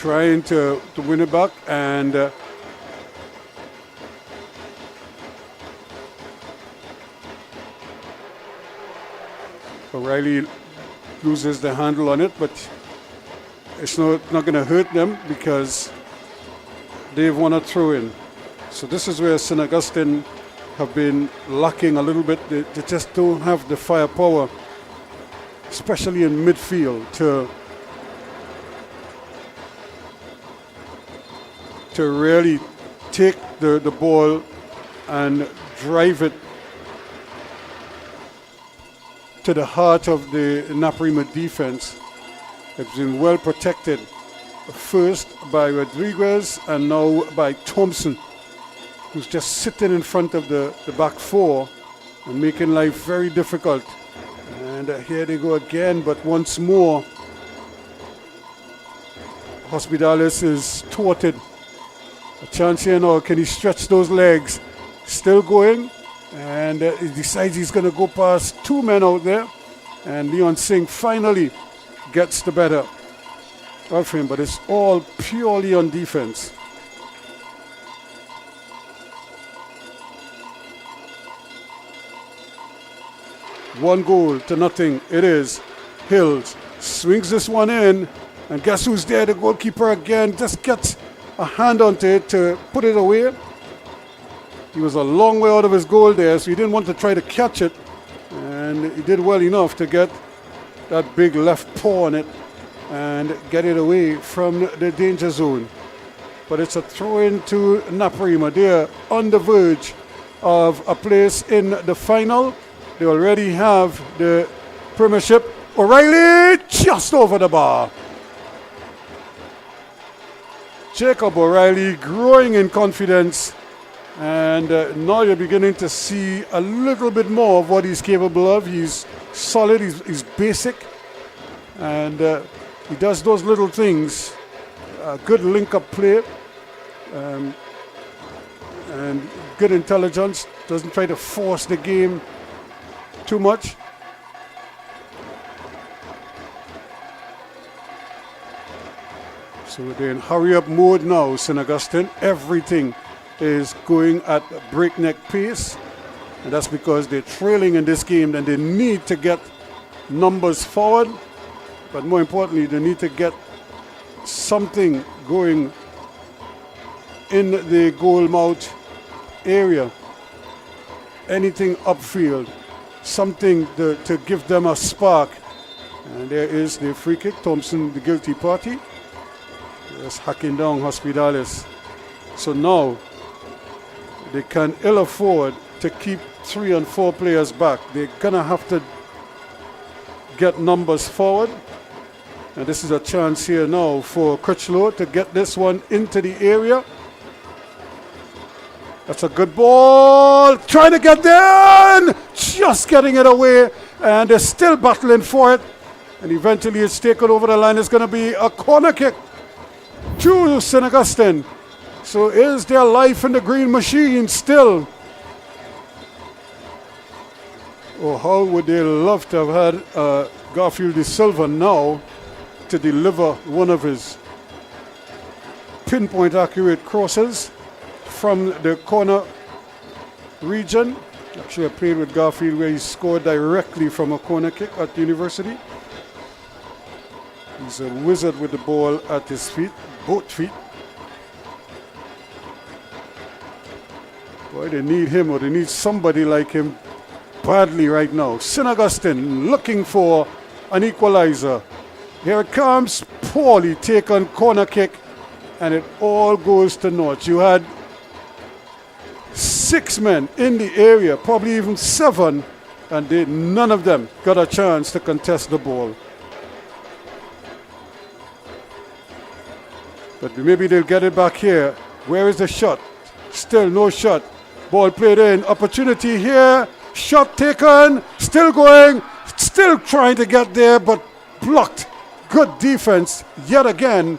trying to win it back, and O'Reilly loses the handle on it, but it's not going to hurt them because they've won a throw-in. So this is where St. Augustine have been lacking a little bit. They just don't have the firepower, especially in midfield, to really take the ball and drive it to the heart of the NAPARIMA defense. It's been well protected, first by Rodriguez and now by Thompson, who's just sitting in front of the back four and making life very difficult. And here they go again, but once more Hospitalis is thwarted. A chance here now. Can he stretch those legs? Still going, and he decides he's going to go past two men out there, and Leon Singh finally gets the better of him, but it's all purely on defense. One goal to nothing it is. Hills swings this one in, and guess who's there? The goalkeeper again just gets a hand onto it to put it away. He was a long way out of his goal there, so he didn't want to try to catch it, and he did well enough to get that big left paw on it and get it away from the danger zone. But it's a throw-in to NAPARIMA. They're on the verge of a place in the final. They already have the premiership. O'Reilly just over the bar. Jacob O'Reilly growing in confidence, and now you're beginning to see a little bit more of what he's capable of. He's solid, he's basic, and he does those little things. Good link-up play, and good intelligence. Doesn't try to force the game too much. So they're in hurry-up mode now, St. Augustine. Everything is going at a breakneck pace, and that's because they're trailing in this game, and they need to get numbers forward, but more importantly, they need to get something going in the goal mouth area. Anything upfield, something to give them a spark. And there is the free kick. Thompson, the guilty party. Just hacking down Hospitalis. So now they can ill afford to keep 3 and 4 players back. They're gonna have to get numbers forward. And this is a chance here now for Critchlow to get this one into the area. That's a good ball. Trying to get there, and just getting it away. And they're still battling for it. And eventually it's taken over the line. It's going to be a corner kick to St. Augustine. So is there life in the green machine still? Oh, how would they love to have had Garfield de Silva now to deliver one of his pinpoint accurate crosses from the corner region. Actually, I played with Garfield where he scored directly from a corner kick at the university. He's a wizard with the ball at his feet, both feet. Boy, they need him, or they need somebody like him badly right now. St. Augustine looking for an equalizer. Here it comes, poorly taken corner kick, and it all goes to naught. You had 6 men in the area, probably even 7, and none of them got a chance to contest the ball. But maybe they'll get it back here. Where is the shot? Still no shot. Ball played in. Opportunity here. Shot taken. Still going. Still trying to get there, but blocked. Good defense yet again.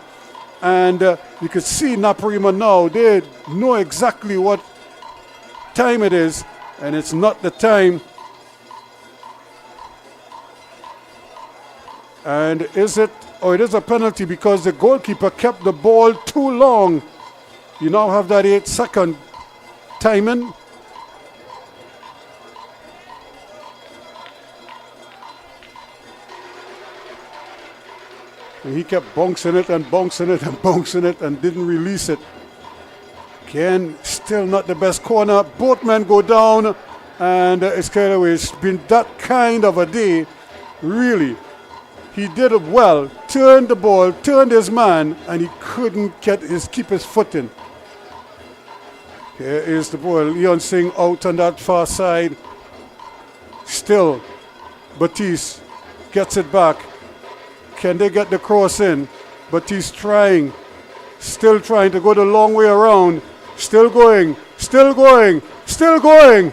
And you can see NAPARIMA now. They know exactly what time it is, and it's not the time. And is it? Oh, it is a penalty because the goalkeeper kept the ball too long. You now have that 8-second timing. And he kept bouncing it and bouncing it and bouncing it and didn't release it. Again, still not the best corner. Both men go down, and it's kind of, it's been that kind of a day, really. He did it well, turned the ball, turned his man, and he couldn't keep his foot in. Here is the ball. Leon Singh out on that far side. Still, Batiste gets it back. Can they get the cross in? Batiste trying. Still trying to go the long way around. Still going. Still going. Still going.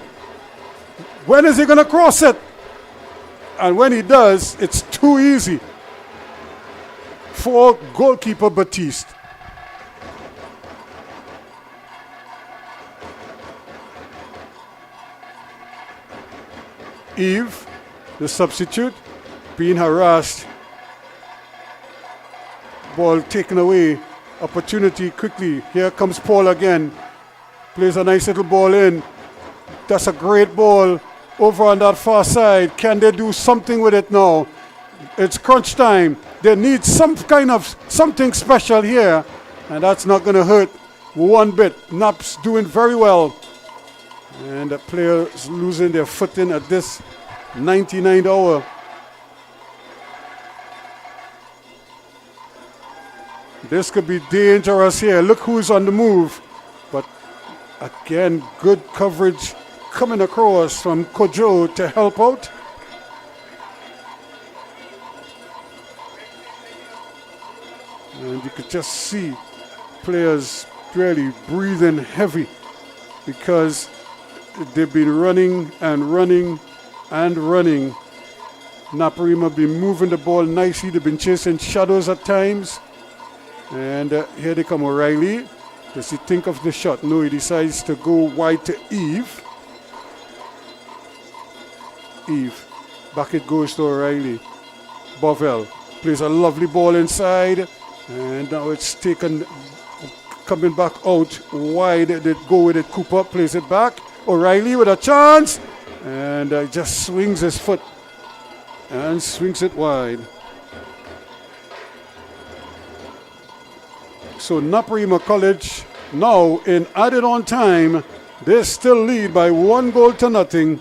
When is he going to cross it? And when he does, it's too easy for goalkeeper Batiste. Eve, the substitute, being harassed. Ball taken away. Opportunity quickly. Here comes Paul again. Plays a nice little ball in. That's a great ball. Over on that far side. Can they do something with it now? It's crunch time. They need some kind of something special here. And that's not going to hurt one bit. Nap's doing very well. And the players losing their footing at this 99th hour. This could be dangerous here. Look who's on the move. But again, good coverage coming across from Kojo to help out. And you could just see players really breathing heavy because they've been running and running and running. NAPARIMA been moving the ball nicely. They've been chasing shadows at times. And here they come, O'Reilly. Does he think of the shot? No, he decides to go wide to Eve. Eve. Back it goes to O'Reilly. Bovell plays a lovely ball inside. And now it's taken, coming back out wide. They go with it. Cooper plays it back. O'Reilly with a chance. And just swings his foot. And swings it wide. So NAPARIMA College now in added on time. They still lead by 1-0.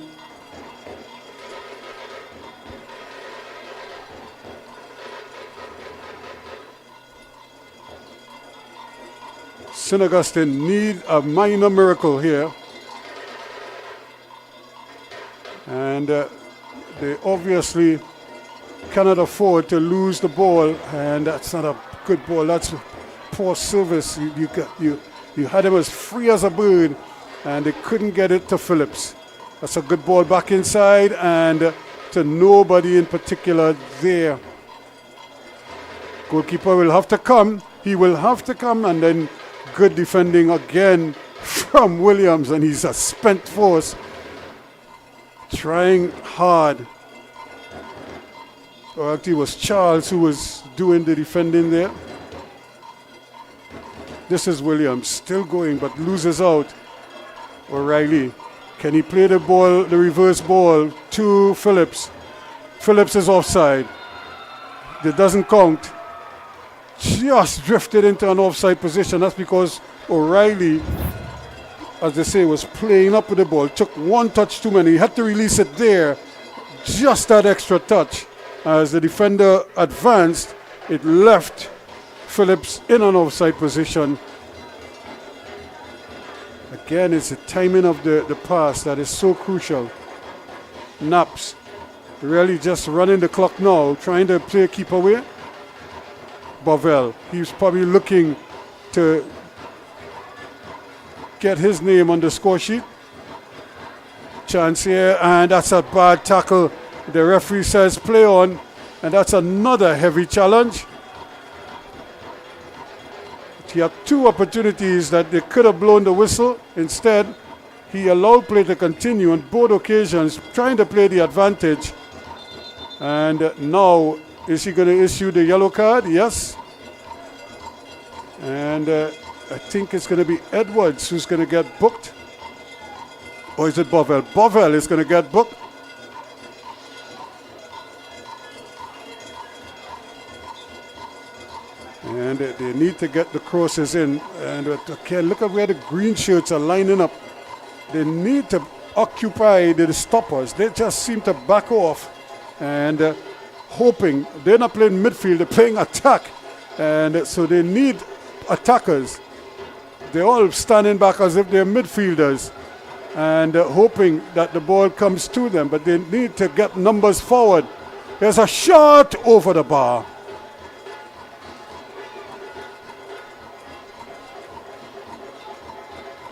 St. Augustine need a minor miracle here. And they obviously cannot afford to lose the ball. And that's not a good ball. That's poor service. You had him as free as a bird, and they couldn't get it to Phillips. That's a good ball back inside, and to nobody in particular there. Goalkeeper will have to come. He will have to come, and then good defending again from Williams, and he's a spent force. Trying hard. Or actually it was Charles who was doing the defending there. This is Williams, still going, but loses out. O'Reilly. Can he play the ball, the reverse ball to Phillips? Phillips is offside. That doesn't count. Just drifted into an offside position. That's because O'Reilly, as they say, was playing up with the ball. Took one touch too many. He had to release it there. Just that extra touch. As the defender advanced, it left Phillips in an offside position. Again, it's the timing of the pass that is so crucial. Naps really just running the clock now, trying to play keep away. Bovell, he's probably looking to get his name on the score sheet. Chance here, and that's a bad tackle. The referee says play on, and that's another heavy challenge. He had two opportunities that they could have blown the whistle. Instead, he allowed play to continue on both occasions, trying to play the advantage. And now, is he going to issue the yellow card? Yes. And I think it's going to be Edwards who's going to get booked. Or is it Bovell? Bovell is going to get booked. And they need to get the crosses in. And okay, look at where the green shirts are lining up. They need to occupy the stoppers. They just seem to back off. And hoping, they're not playing midfield, they're playing attack. And so they need attackers. They're all standing back as if they're midfielders. And hoping that the ball comes to them. But they need to get numbers forward. There's a shot over the bar.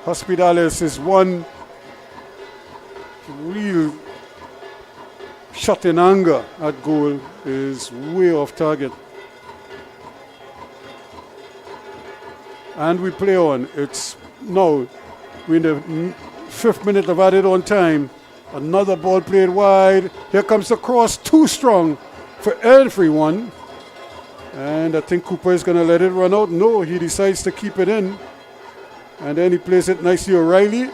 Hospitales is one real shot in anger at goal, is way off target. And we play on. It's now, we're in the 5th minute of added on time. Another ball played wide. Here comes the cross, too strong for everyone. And I think Cooper is going to let it run out. No, he decides to keep it in. And then he plays it nicely. O'Reilly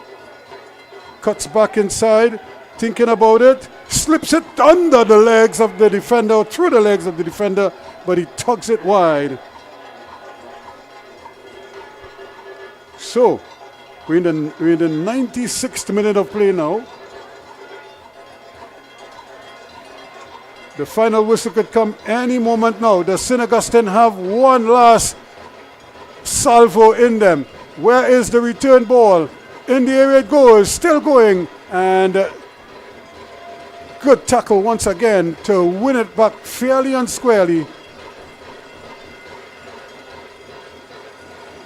cuts back inside, thinking about it, slips it under the legs of the defender, through the legs of the defender, but he tugs it wide. So, we're in the 96th minute of play now. The final whistle could come any moment now. Does St. Augustine have one last salvo in them. Where is the return ball? In the area it goes, still going, and good tackle once again to win it back fairly and squarely.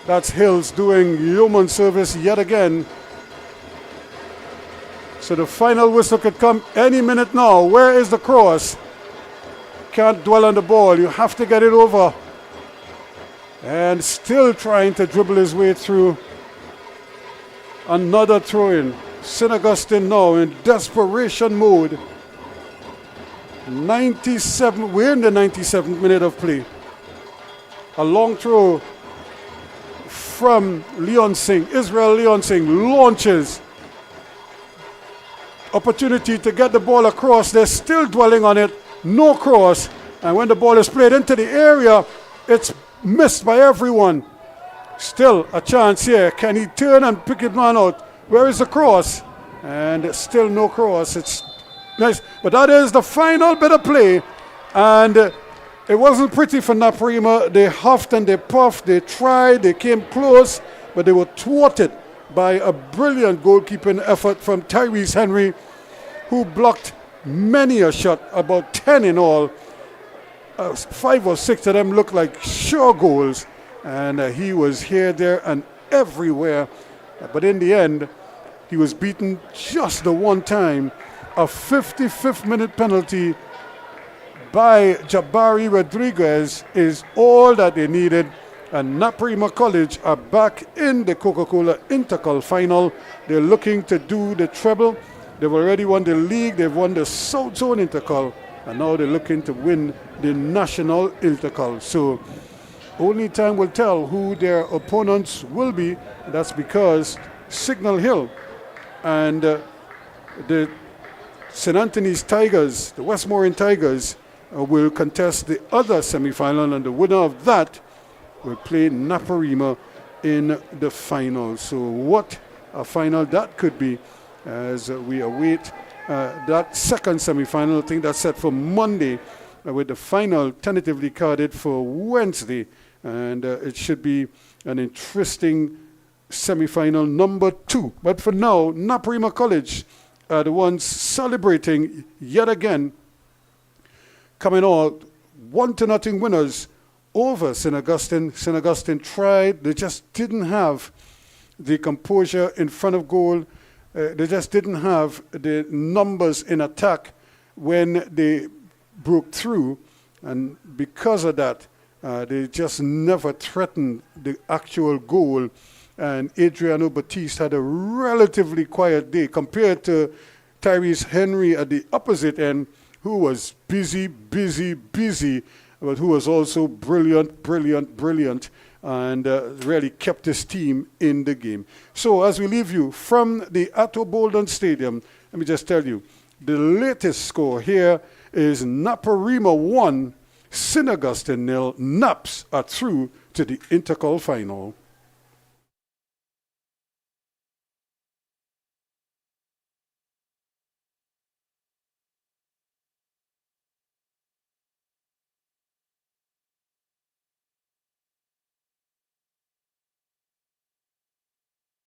That's Hills doing yeoman service yet again. So the final whistle could come any minute now. Where is the cross? Can't dwell on the ball. You have to get it over. And still trying to dribble his way through. Another throw-in. St. Augustine now in desperation mode. 97. We're in the 97th minute of play. A long throw from Leon Singh. Israel Leon Singh launches. Opportunity to get the ball across. They're still dwelling on it. No cross. And when the ball is played into the area, it's missed by everyone. Still a chance here. Can he turn and pick it man out? Where is the cross? And still no cross. It's nice. But that is the final bit of play. And it wasn't pretty for NAPARIMA. They huffed and they puffed. They tried. They came close. But they were thwarted by a brilliant goalkeeping effort from Tyrese Henry, who blocked many a shot, about 10 in all. 5 or 6 of them looked like sure goals, and he was here, there, and everywhere. But in the end, he was beaten just the one time. A 55th minute penalty by Jabari Rodriguez is all that they needed. And NAPARIMA College are back in the Coca-Cola INTERCOL final. They're looking to do the treble. They've already won the league. They've won the South Zone INTERCOL. And now they're looking to win the National INTERCOL. So only time will tell who their opponents will be. That's because Signal Hill and the St. Anthony's Tigers, the Westmoreland Tigers, will contest the other semi-final. And the winner of that will play NAPARIMA in the final. So what a final that could be as we await that second semi-final. I think that's set for Monday with the final tentatively carded for Wednesday. And it should be an interesting semi-final number 2. But for now, NAPARIMA College are the ones celebrating yet again, coming out 1-0 winners over St. Augustine. St. Augustine tried. They just didn't have the composure in front of goal. They just didn't have the numbers in attack when they broke through. And because of that, they just never threatened the actual goal. And Adriano Batiste had a relatively quiet day compared to Tyrese Henry at the opposite end, who was busy, but who was also brilliant, and really kept his team in the game. So as we leave you from the Atto Bolden Stadium, let me just tell you, the latest score here is NAPARIMA 1, St. Augustine 0. Naps are through to the INTERCOL final.